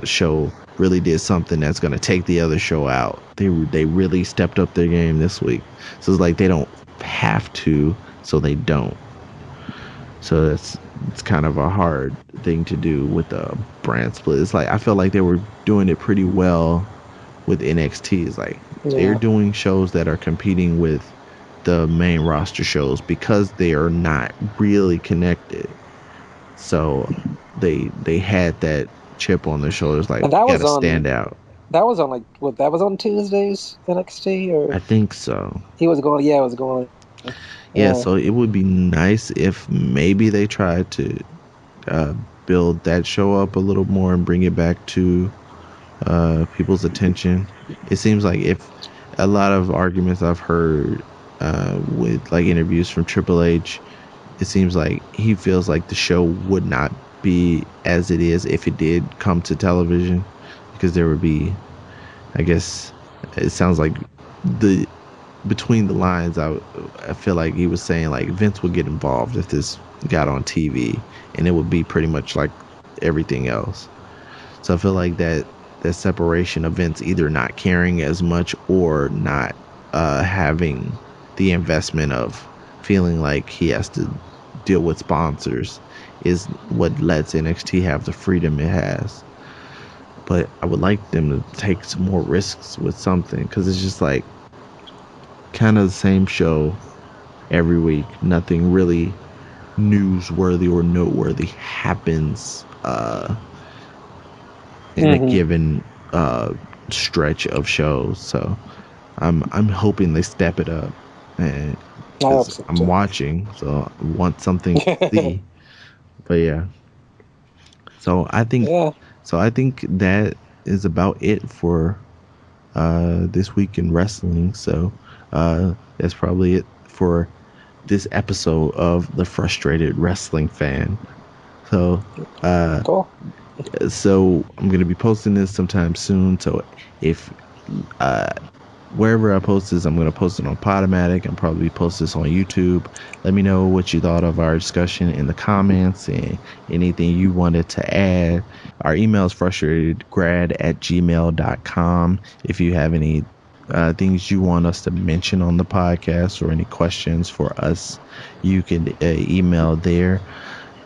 show really did something that's gonna take the other show out. They really stepped up their game this week. So it's like they don't have to, so they don't. So it's kind of a hard thing to do with the brand split. It's like I felt like they were doing it pretty well with NXT. It's like they're Yeah, doing shows that are competing with the main roster shows because they are not really connected. So they had that chip on their shoulders, like and we got to stand out. that was on like what that was on Tuesdays NXT or I think so. he was going. Yeah, it was going. Yeah, Yeah, so it would be nice if maybe they tried to uh, build that show up a little more and bring it back to people's attention. It seems like if a lot of arguments I've heard with like interviews from Triple H, it seems like he feels like the show would not be as it is if it did come to television because there would be, I guess, it sounds like the between the lines, I feel like he was saying like Vince would get involved if this got on TV, and it would be pretty much like everything else. So I feel like that separation of Vince either not caring as much or not having the investment of feeling like he has to deal with sponsors is what lets NXT have the freedom it has. But I would like them to take some more risks with something because it's just like kind of the same show every week. Nothing really newsworthy or noteworthy happens in a Hmm. given stretch of shows. So I'm hoping they step it up, and I hope because so I'm too. watching, so I want something to see. But yeah, so I think Yeah, I think that is about it for this week in wrestling. So that's probably it for this episode of the Frustrated Wrestling Fan. So uh cool. I'm gonna be posting this sometime soon. So if uh wherever I post this, I'm going to post it on Podomatic and probably post this on YouTube. Let me know what you thought of our discussion in the comments and anything you wanted to add. Our email is frustratedgrad@gmail.com. If you have any things you want us to mention on the podcast or any questions for us, you can email there.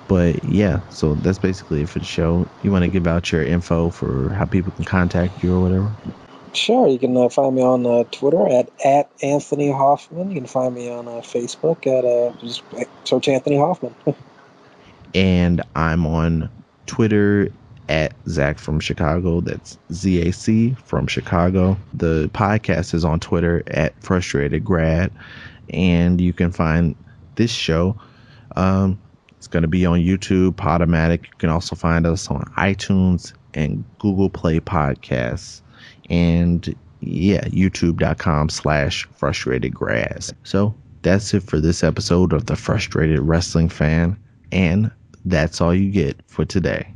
But yeah, so that's basically it for the show. You want to give out your info for how people can contact you or whatever? Sure, you can find me on Twitter at Anthony Hoffman. You can find me on Facebook at just search Anthony Hoffman. And I'm on Twitter at Zach from Chicago. That's ZAC from Chicago. The podcast is on Twitter at Frustrated Grad, and you can find this show. It's going to be on YouTube, Podomatic. You can also find us on iTunes and Google Play Podcasts, and yeah, youtube.com/frustrated grad. So that's it for this episode of the Frustrated Wrestling Fan, and that's all you get for today.